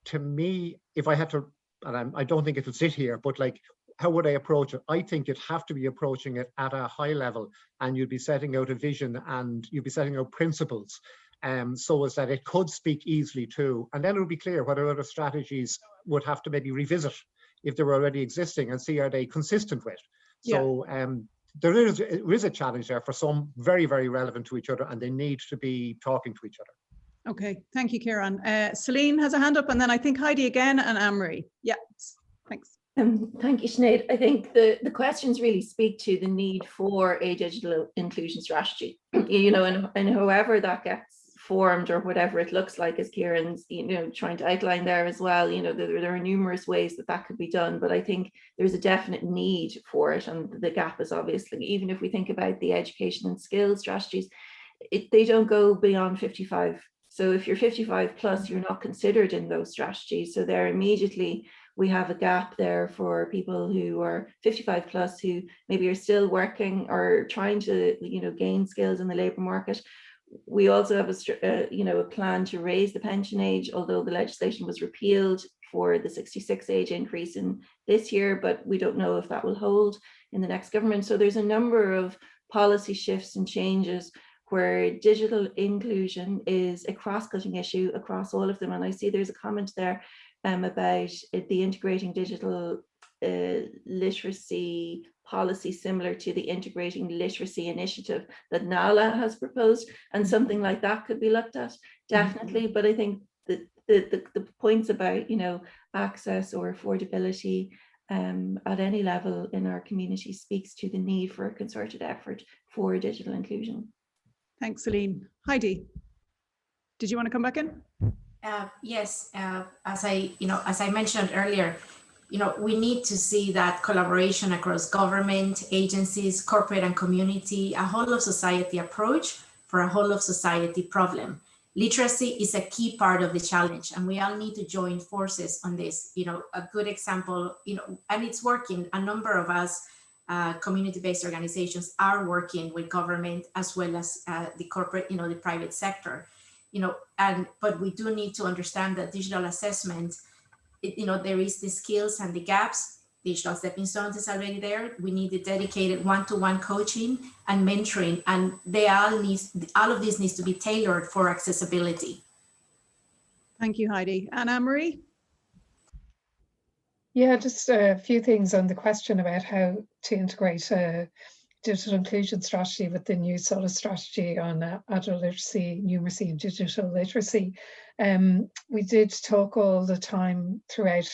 To me, if I had to, and I don't think it would sit here, but like, how would I approach it? I think you'd have to be approaching it at a high level, and you'd be setting out a vision and you'd be setting out principles, so as that it could speak easily to, and then it would be clear whether other strategies would have to maybe revisit if they were already existing and see are they consistent with. So there is a challenge there for some very, very relevant to each other, and they need to be talking to each other. Okay, thank you, Kieran. Celine has a hand up, and then I think Heidi again, and Anne-Marie. Yeah, thanks. Thank you, Sinead. I think the questions really speak to the need for a digital inclusion strategy, you know, and however that gets formed or whatever it looks like, as Kieran's trying to outline there as well. There are numerous ways that could be done, but I think there's a definite need for it, and the gap is obviously, even if we think about the education and skills strategies, they don't go beyond 55. So if you're 55 plus, you're not considered in those strategies. So there immediately we have a gap there for people who are 55 plus, who maybe are still working or trying to gain skills in the labour market. We also have a plan to raise the pension age, although the legislation was repealed for the 66 age increase in this year, but we don't know if that will hold in the next government. So there's a number of policy shifts and changes where digital inclusion is a cross-cutting issue across all of them. And I see there's a comment there about the integrating digital literacy policy, similar to the integrating literacy initiative that NALA has proposed, and something like that could be looked at, definitely. But I think the points about access or affordability at any level in our community speaks to the need for a concerted effort for digital inclusion. Thanks, Celine. Heidi, did you want to come back in? Yes, as I mentioned earlier, we need to see that collaboration across government, agencies, corporate and community, a whole of society approach for a whole of society problem. Literacy is a key part of the challenge, and we all need to join forces on this. A good example, and it's working. A number of us community-based organizations are working with government as well as the corporate, the private sector. But we do need to understand that digital assessment, there is the skills and the gaps. Digital stepping stones is already there. We need the dedicated one-to-one coaching and mentoring, and all of this needs to be tailored for accessibility. Thank you, Heidi. And Anne-Marie? Yeah, just a few things on the question about how to integrate digital inclusion strategy with the new SOLIS strategy on adult literacy, numeracy and digital literacy. We did talk all the time throughout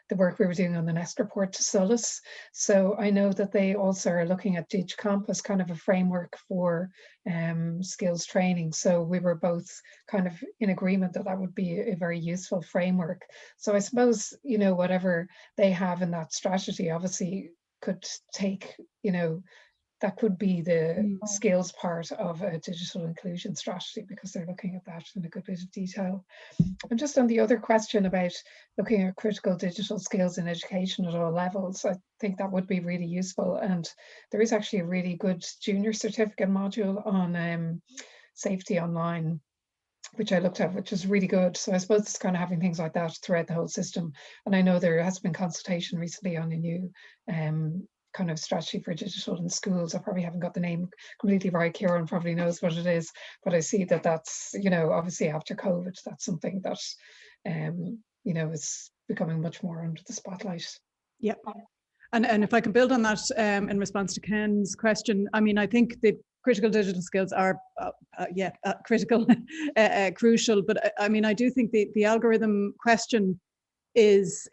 the work we were doing on the NESC report to SOLIS. So I know that they also are looking at DigComp as kind of a framework for skills training. So we were both kind of in agreement that that would be a very useful framework. So I suppose, whatever they have in that strategy obviously could take, that could be the skills part of a digital inclusion strategy, because they're looking at that in a good bit of detail. And just on the other question about looking at critical digital skills in education at all levels, I think that would be really useful. And there is actually a really good junior certificate module on safety online, which I looked at, which is really good. So I suppose it's kind of having things like that throughout the whole system. And I know there has been consultation recently on a new kind of strategy for digital in schools. I probably haven't got the name completely right. Kieran probably knows what it is, but I see that that's, obviously after COVID, that's something that, is becoming much more under the spotlight. Yeah. And if I can build on that in response to Ken's question, I think the critical digital skills are, critical, crucial, but I do think the algorithm question is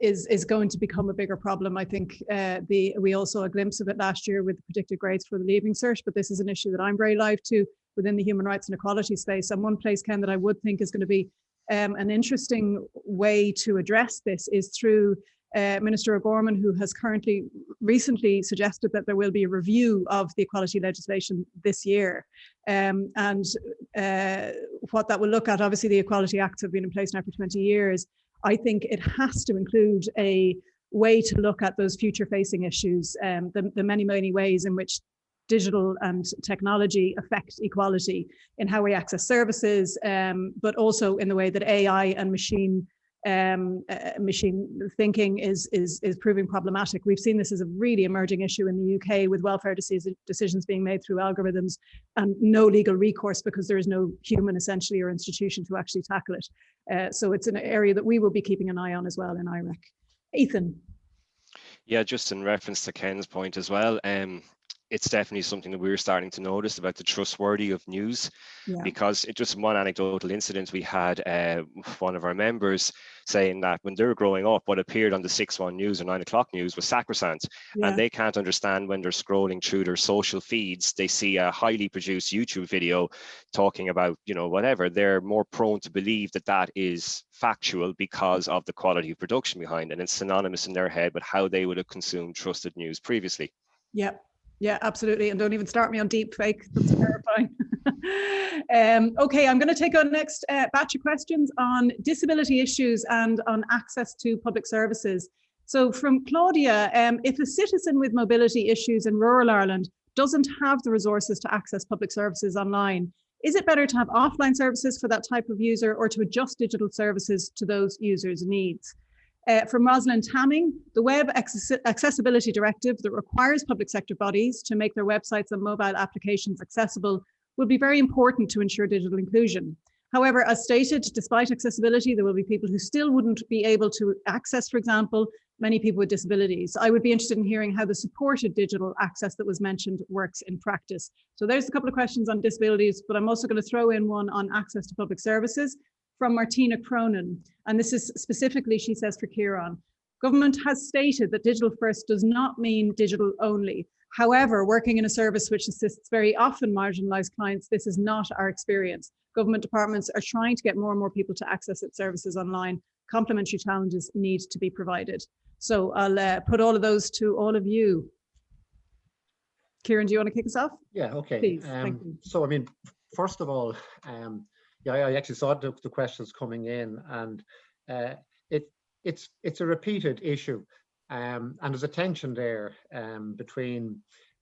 going to become a bigger problem. I think we also saw a glimpse of it last year with the predicted grades for the Leaving Cert, but this is an issue that I'm very live to within the human rights and equality space. And one place, Ken, that I would think is going to be an interesting way to address this is through Minister O'Gorman, who has recently suggested that there will be a review of the equality legislation this year. And what that will look at, obviously the Equality Acts have been in place now for 20 years. I think it has to include a way to look at those future-facing issues, the many, many ways in which digital and technology affect equality in how we access services, but also in the way that AI and machine thinking is proving problematic. We've seen this as a really emerging issue in the UK, with welfare decisions being made through algorithms and no legal recourse because there is no human essentially or institution to actually tackle it. So it's an area that we will be keeping an eye on as well in IREC. Ethan. Yeah, just in reference to Ken's point as well, it's definitely something that we're starting to notice about the trustworthy of news, because it just one anecdotal incident we had one of our members saying that when they were growing up, what appeared on the 6-1 news or 9 o'clock news was sacrosanct, and they can't understand when they're scrolling through their social feeds, they see a highly produced YouTube video talking about, you know, whatever. They're more prone to believe that that is factual because of the quality of production behind it, and it's synonymous in their head with how they would have consumed trusted news previously. Yeah, absolutely. And don't even start me on deep fake. That's terrifying. Okay, I'm going to take our next batch of questions on disability issues and on access to public services. So from Claudia, if a citizen with mobility issues in rural Ireland doesn't have the resources to access public services online, is it better to have offline services for that type of user or to adjust digital services to those users' needs? From Rosalind Tamming, the Web Accessibility Directive that requires public sector bodies to make their websites and mobile applications accessible will be very important to ensure digital inclusion. However, as stated, despite accessibility, there will be people who still wouldn't be able to access, for example, many people with disabilities. I would be interested in hearing how the supported digital access that was mentioned works in practice. So there's a couple of questions on disabilities, but I'm also going to throw in one on access to public services from Martina Cronin. And this is specifically, she says, for Kieran. Government has stated that digital first does not mean digital only. However, working in a service which assists very often marginalised clients, this is not our experience. Government departments are trying to get more and more people to access its services online. Complementary challenges need to be provided. So I'll put all of those to all of you. Kieran, do you want to kick us off? Yeah, okay. Please, thank you. So, I mean, first of all, yeah, I actually saw the questions coming in, and it's a repeated issue, and there's a tension there between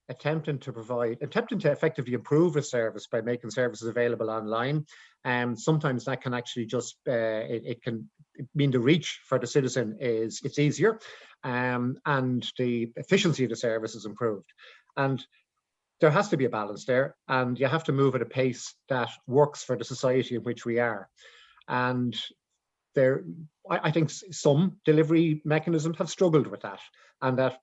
attempting to effectively improve a service by making services available online. Sometimes that can actually just it can mean the reach for the citizen it's easier, and the efficiency of the service is improved. And there has to be a balance there, and you have to move at a pace that works for the society in which we are. And I think some delivery mechanisms have struggled with that, and that,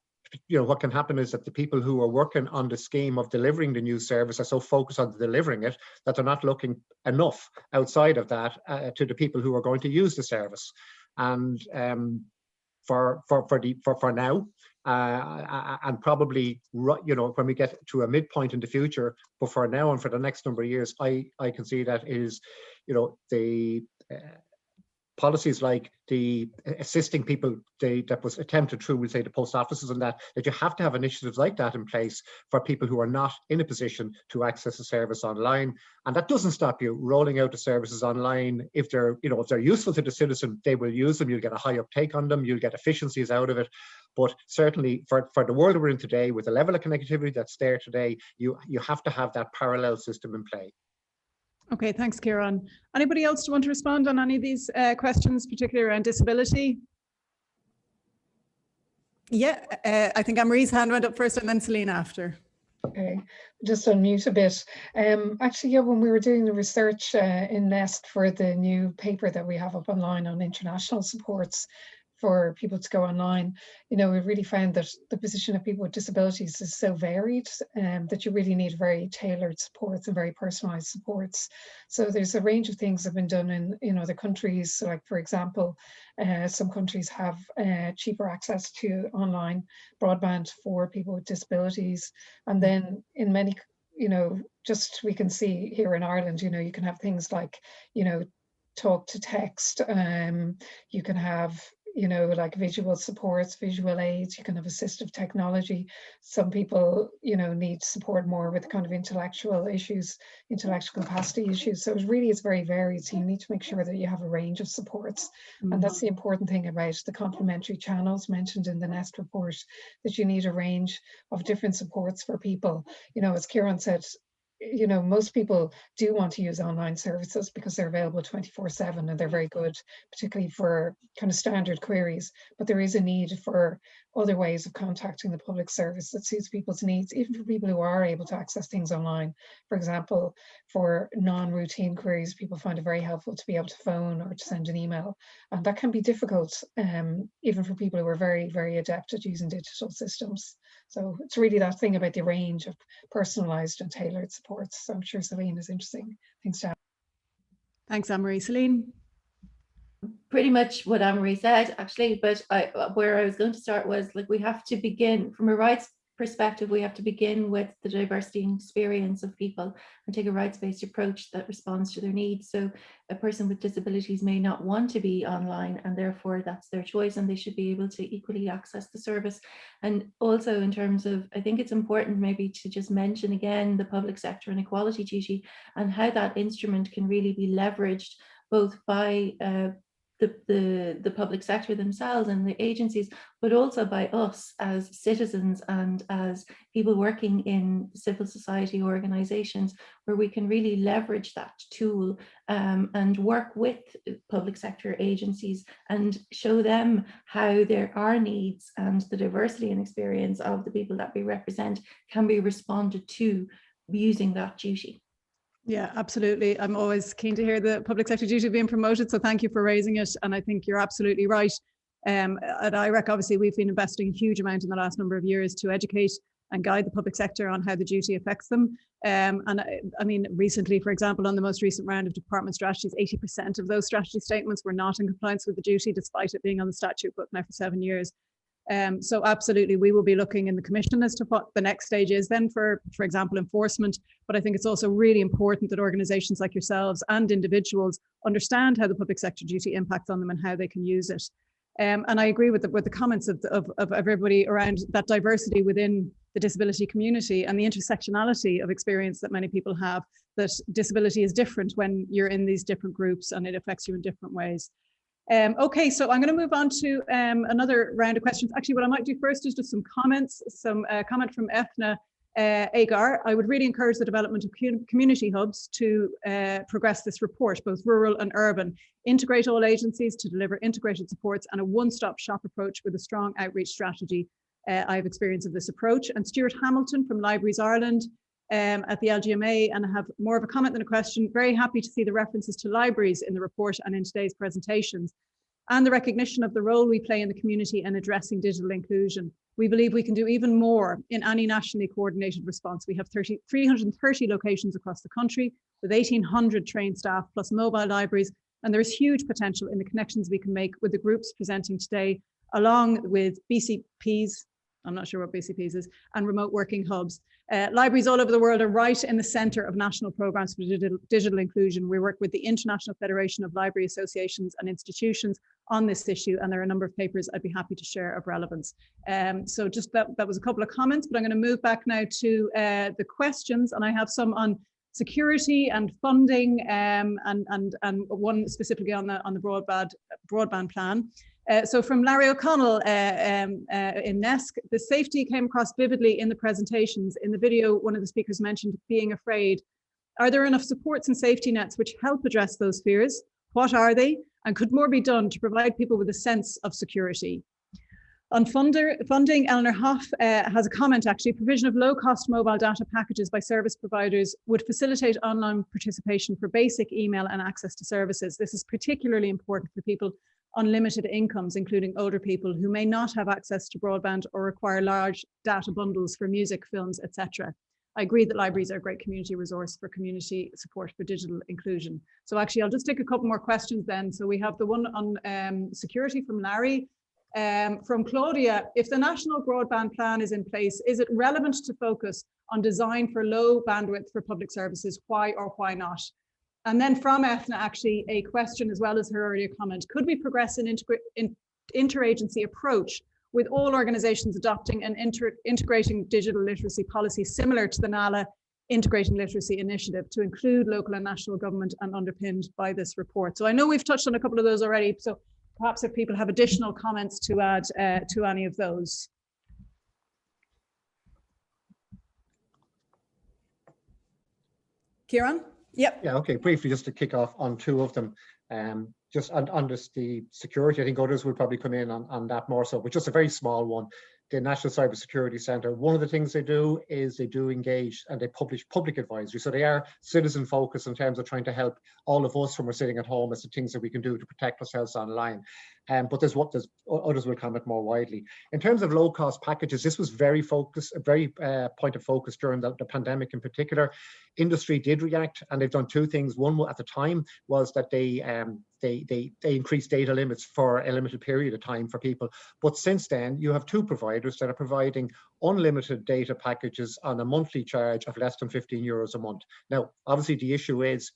you know, what can happen is that the people who are working on the scheme of delivering the new service are so focused on delivering it that they're not looking enough outside of that to the people who are going to use the service. And for now, and probably, you know, when we get to a midpoint in the future, but for now and for the next number of years, I can see that is, you know, the policies like the assisting people that was attempted through, we'll say, the post offices, and that you have to have initiatives like that in place for people who are not in a position to access a service online. And that doesn't stop you rolling out the services online. If they're, you know, if they're useful to the citizen, they will use them. You'll get a high uptake on them. You'll get efficiencies out of it. But certainly for the world we're in today, with the level of connectivity that's there today, you have to have that parallel system in play. Okay, thanks, Kieran. Anybody else want to respond on any of these questions, particularly around disability? Yeah, I think Anne-Marie's hand went up first and then Celine after. Okay, just unmute a bit. Actually, yeah, when we were doing the research in NESC for the new paper that we have up online on international supports for people to go online, you know, we really found that the position of people with disabilities is so varied that you really need very tailored supports and very personalized supports. So there's a range of things that have been done in other countries. So, like, for example, some countries have cheaper access to online broadband for people with disabilities. And then in many, you know, just we can see here in Ireland, you know, you can have things like, you know, talk to text, you can have, you know, like visual supports, visual aids, you can have assistive technology. Some people, you know, need support more with kind of intellectual issues, intellectual capacity issues. So it really is very varied. So you need to make sure that you have a range of supports. And that's the important thing about the complementary channels mentioned in the NESC report, that you need a range of different supports for people. You know, as Kieran said, you know, most people do want to use online services because they're available 24/7 and they're very good, particularly for kind of standard queries. But there is a need for other ways of contacting the public service that suits people's needs, even for people who are able to access things online. For example, for non-routine queries, people find it very helpful to be able to phone or to send an email. And that can be difficult, even for people who are very, very adept at using digital systems. So it's really that thing about the range of personalised and tailored supports. So I'm sure Celine is interesting things to have. Thanks, Anne-Marie. Celine? Pretty much what Anne-Marie said, actually, but where I was going to start was, like, we have to begin from a rights perspective. We have to begin with the diversity and experience of people and take a rights-based approach that responds to their needs. So a person with disabilities may not want to be online, and therefore that's their choice, and they should be able to equally access the service. And also, in terms of, I think it's important maybe to just mention again the public sector and equality duty, and how that instrument can really be leveraged both by the public sector themselves and the agencies, but also by us as citizens and as people working in civil society organizations, where we can really leverage that tool and work with public sector agencies and show them how our needs and the diversity and experience of the people that we represent can be responded to using that duty. Yeah, absolutely. I'm always keen to hear the public sector duty being promoted, so thank you for raising it. And I think you're absolutely right. At IREC, obviously, we've been investing a huge amount in the last number of years to educate and guide the public sector on how the duty affects them. And I mean, recently, for example, on the most recent round of department strategies, 80% of those strategy statements were not in compliance with the duty, despite it being on the statute book now for 7 years. So absolutely, we will be looking in the Commission as to what the next stage is then for example, enforcement. But I think it's also really important that organisations like yourselves and individuals understand how the public sector duty impacts on them and how they can use it. And I agree with the comments of everybody around that diversity within the disability community and the intersectionality of experience that many people have, that disability is different when you're in these different groups and it affects you in different ways. Okay, so I'm going to move on to another round of questions. Actually, what I might do first is just some comments, comment from Ethna Agar. I would really encourage the development of community hubs to progress this report, both rural and urban, integrate all agencies to deliver integrated supports and a one-stop shop approach with a strong outreach strategy. I have experience of this approach. And Stuart Hamilton from Libraries Ireland at the LGMA, and I have more of a comment than a question. Very happy to see the references to libraries in the report and in today's presentations, and the recognition of the role we play in the community in addressing digital inclusion. We believe we can do even more in any nationally coordinated response. We have 330 locations across the country with 1,800 trained staff plus mobile libraries, and there is huge potential in the connections we can make with the groups presenting today, along with BCPs, I'm not sure what BCPs is, and remote working hubs. Libraries all over the world are right in the centre of national programmes for digital inclusion. We work with the International Federation of Library Associations and Institutions on this issue, and there are a number of papers I'd be happy to share of relevance. So just that was a couple of comments, but I'm going to move back now to the questions, and I have some on security and funding, and one specifically on the broadband plan. So from Larry O'Connell in NESC, the safety came across vividly in the presentations. In the video, one of the speakers mentioned being afraid. Are there enough supports and safety nets which help address those fears? What are they? And could more be done to provide people with a sense of security? On funding, Eleanor Hoff has a comment actually. Provision of low-cost mobile data packages by service providers would facilitate online participation for basic email and access to services. This is particularly important for people on limited incomes, including older people who may not have access to broadband or require large data bundles for music, films, etc. I agree that libraries are a great community resource for community support for digital inclusion. So actually, I'll just take a couple more questions then. So we have the one on security from Larry. From Claudia, if the national broadband plan is in place, is it relevant to focus on design for low bandwidth for public services? Why or why not? And then from Ethna, actually, a question as well as her earlier comment. Could we progress an interagency approach with all organizations adopting and integrating digital literacy policy similar to the NALA Integrating Literacy Initiative to include local and national government and underpinned by this report? So I know we've touched on a couple of those already, so perhaps if people have additional comments to add to any of those. Kieran? Yep. Yeah, okay, briefly just to kick off on two of them. Just on the security, I think others will probably come in on that more so, but just a very small one. the National Cybersecurity Centre, one of the things they do is they do engage and they publish public advisory. So they are citizen focused in terms of trying to help all of us when we're sitting at home as the things that we can do to protect ourselves online. But there's others will comment more widely. In terms of low cost packages, this was very focused, a very point of focus during the pandemic in particular. Industry did react, and they've done two things. One at the time was that they increased data limits for a limited period of time for people. But since then, you have two providers that are providing unlimited data packages on a monthly charge of less than €15 a month. Now, obviously, the issue is,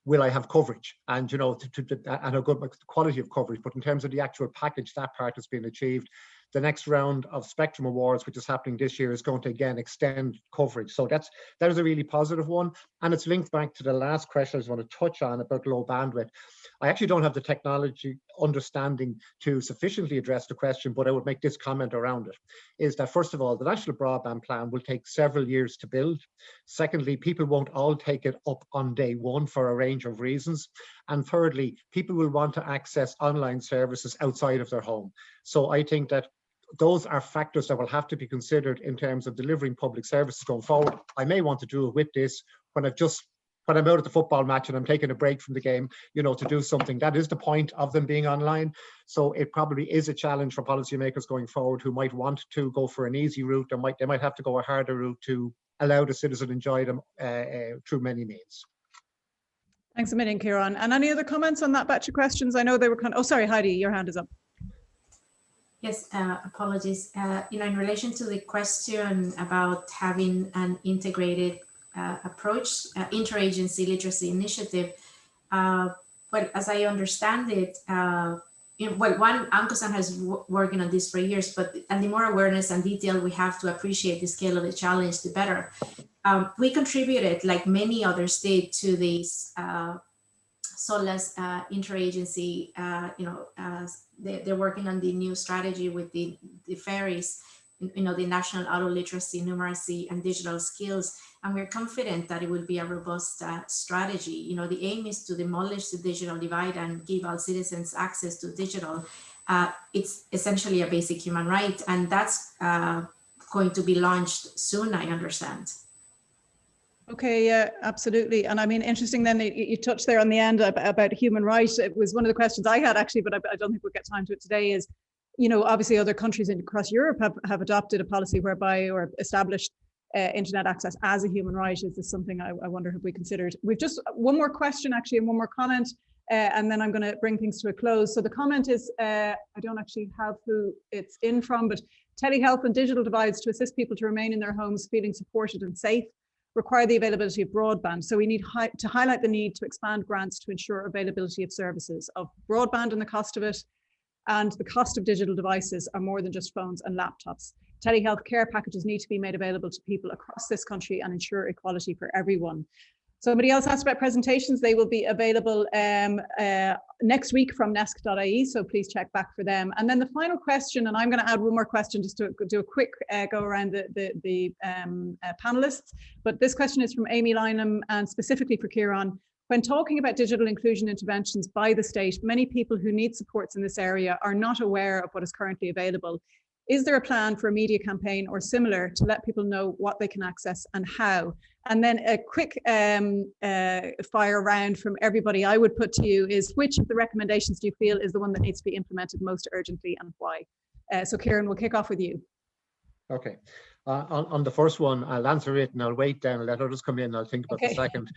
will I have coverage? And, you know, and a good quality of coverage. But in terms of the actual package, that part has been achieved. The next round of Spectrum Awards, which is happening this year, is going to again extend coverage. So that is a really positive one. And it's linked back to the last question I just want to touch on about low bandwidth. I actually don't have the technology understanding to sufficiently address the question, but I would make this comment around it, is that first of all, the National Broadband Plan will take several years to build. Secondly, people won't all take it up on day one for a range of reasons. And thirdly, people will want to access online services outside of their home. So I think that those are factors that will have to be considered in terms of delivering public services going forward. I may want to do it with this when I'm out at the football match and I'm taking a break from the game, you know, to do something. That is the point of them being online. So it probably is a challenge for policymakers going forward who might want to go for an easy route. They might have to go a harder route to allow the citizen to enjoy them through many means. Thanks a million, Kieran. And any other comments on that batch of questions? I know they were oh, sorry, Heidi, your hand is up. Yes, apologies. You know, in relation to the question about having an integrated approach, interagency literacy initiative, well, as I understand it, Anko-san has working on this for years, and the more awareness and detail we have to appreciate the scale of the challenge, the better. We contributed, like many other states, to this SOLAS interagency. They're working on the new strategy with the ferries, you know, the national auto literacy, numeracy, and digital skills. And we're confident that it will be a robust strategy. You know, the aim is to demolish the digital divide and give all citizens access to digital. It's essentially a basic human right, and that's going to be launched soon, I understand. Okay, yeah, absolutely. And I mean, interesting then, you touched there on the end about human rights. It was one of the questions I had actually, but I don't think we'll get time to it today, is, you know, obviously other countries across Europe have adopted a policy whereby, or established internet access as a human right. Is this something I wonder have we considered? We've just one more question actually, and one more comment, and then I'm going to bring things to a close. So the comment is, I don't actually have who it's in from, but telehealth and digital divides to assist people to remain in their homes feeling supported and safe require the availability of broadband. So we need to highlight the need to expand grants to ensure availability of services of broadband and the cost of it. And the cost of digital devices are more than just phones and laptops. Telehealth care packages need to be made available to people across this country and ensure equality for everyone. Somebody else asked about presentations. They will be available next week from NESC.ie, so please check back for them. And then the final question, and I'm going to add one more question just to do a quick go around the panelists. But this question is from Amy Lynham, and specifically for Kieran. When talking about digital inclusion interventions by the state, many people who need supports in this area are not aware of what is currently available. Is there a plan for a media campaign or similar to let people know what they can access and how? And then a quick fire round from everybody I would put to you is, which of the recommendations do you feel is the one that needs to be implemented most urgently, and why? So Kieran, we'll kick off with you. Okay. On the first one, I'll answer it and I'll wait down and let others come in. I'll think about the second.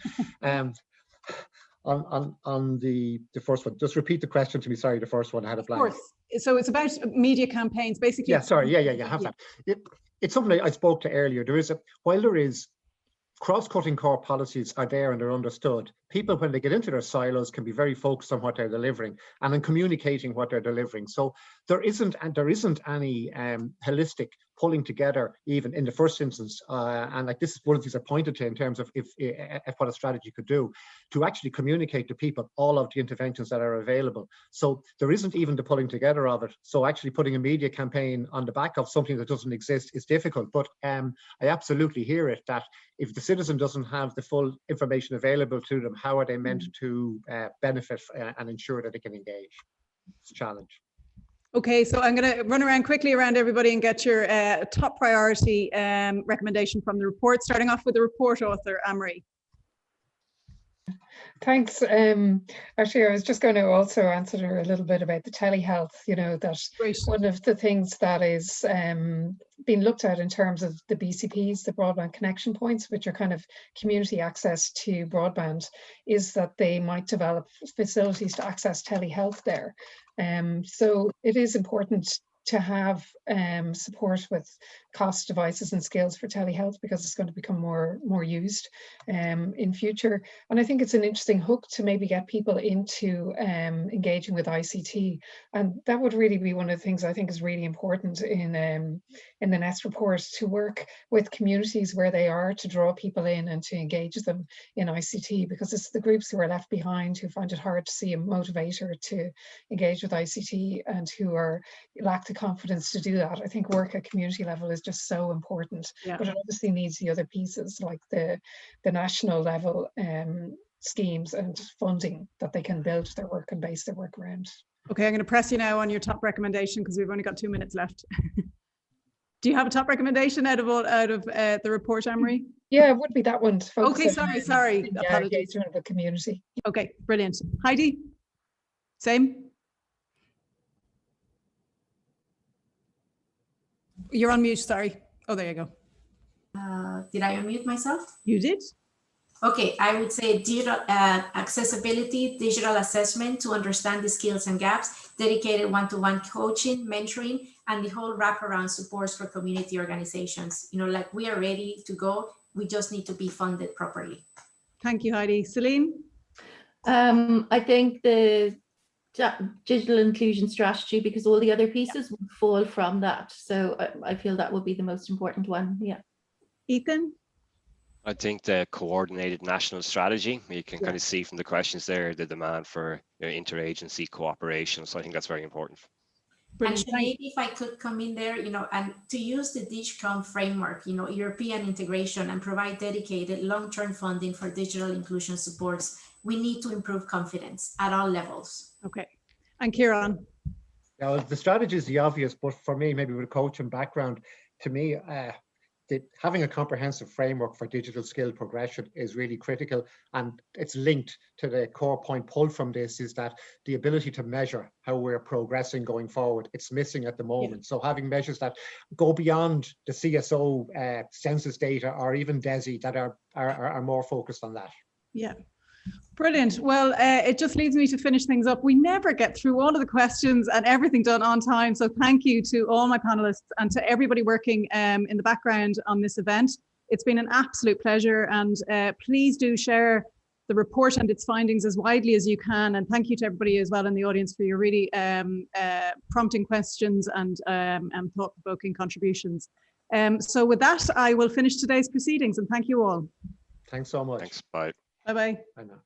On the first one, just repeat the question to me. Sorry, the first one I had a blank. Of course. So it's about media campaigns, basically. Yeah, sorry. Yeah. Have that. It's something I spoke to earlier. While there is cross-cutting core policies are there and they're understood, people, when they get into their silos, can be very focused on what they're delivering and in communicating what they're delivering. So there isn't any holistic pulling together, even in the first instance, and like this is one of the things I pointed to in terms of if what a strategy could do, to actually communicate to people all of the interventions that are available. So there isn't even the pulling together of it. So actually putting a media campaign on the back of something that doesn't exist is difficult. But I absolutely hear it, that if the citizen doesn't have the full information available to them, how are they meant to benefit and ensure that they can engage? It's a challenge. Okay, so I'm going to run around quickly around everybody and get your top priority recommendation from the report, starting off with the report author, Anne-Marie. Thanks. Actually, I was just going to also answer a little bit about the telehealth, that Great. one of the things that is being looked at in terms of the BCPs, the broadband connection points, which are kind of community access to broadband, is that they might develop facilities to access telehealth there. So it is important to have support with cost devices and skills for telehealth, because it's going to become more used in future. And I think it's an interesting hook to maybe get people into engaging with ICT. And that would really be one of the things I think is really important in the NESC report, to work with communities where they are, to draw people in and to engage them in ICT, because it's the groups who are left behind who find it hard to see a motivator to engage with ICT and who lack the confidence to do that. I think work at community level is just so important, but it obviously needs the other pieces, like the national level schemes and funding that they can build their work and base their work around. Okay, I'm going to press you now on your top recommendation, because we've only got 2 minutes left. Do you have a top recommendation out of the report, Anne-Marie? Yeah, it would be that one. Okay, sorry. Engagement of the community. Okay, brilliant. Heidi, same. You're on mute, sorry. Oh, there you go. Did I unmute myself? You did. Okay, I would say digital accessibility, digital assessment to understand the skills and gaps, dedicated one-to-one coaching, mentoring, and the whole wraparound supports for community organizations. Like, we are ready to go. We just need to be funded properly. Thank you, Heidi. Celine? I think the digital inclusion strategy, because all the other pieces would fall from that. So I feel that would be the most important one. Yeah. Ethan? I think the coordinated national strategy, you can kind of see from the questions there, the demand for interagency cooperation. So I think that's very important. Brilliant. And Sinead, if I could come in there, and to use the DigCom framework, European integration, and provide dedicated long-term funding for digital inclusion supports, we need to improve confidence at all levels. Okay. And Kieran? Yeah, well, the strategy is the obvious, but for me, maybe with a coaching background, to me, having a comprehensive framework for digital skill progression is really critical, and it's linked to the core point pulled from this, is that the ability to measure how we're progressing going forward, it's missing at the moment. So having measures that go beyond the CSO census data, or even DESI, that are more focused on that. Yeah. Brilliant. Well, it just leads me to finish things up. We never get through all of the questions and everything done on time. So thank you to all my panelists and to everybody working in the background on this event. It's been an absolute pleasure, and please do share the report and its findings as widely as you can. And thank you to everybody as well in the audience for your really prompting questions and thought-provoking contributions. So with that, I will finish today's proceedings, and thank you all. Thanks so much. Thanks. Bye. Bye-bye. Bye now.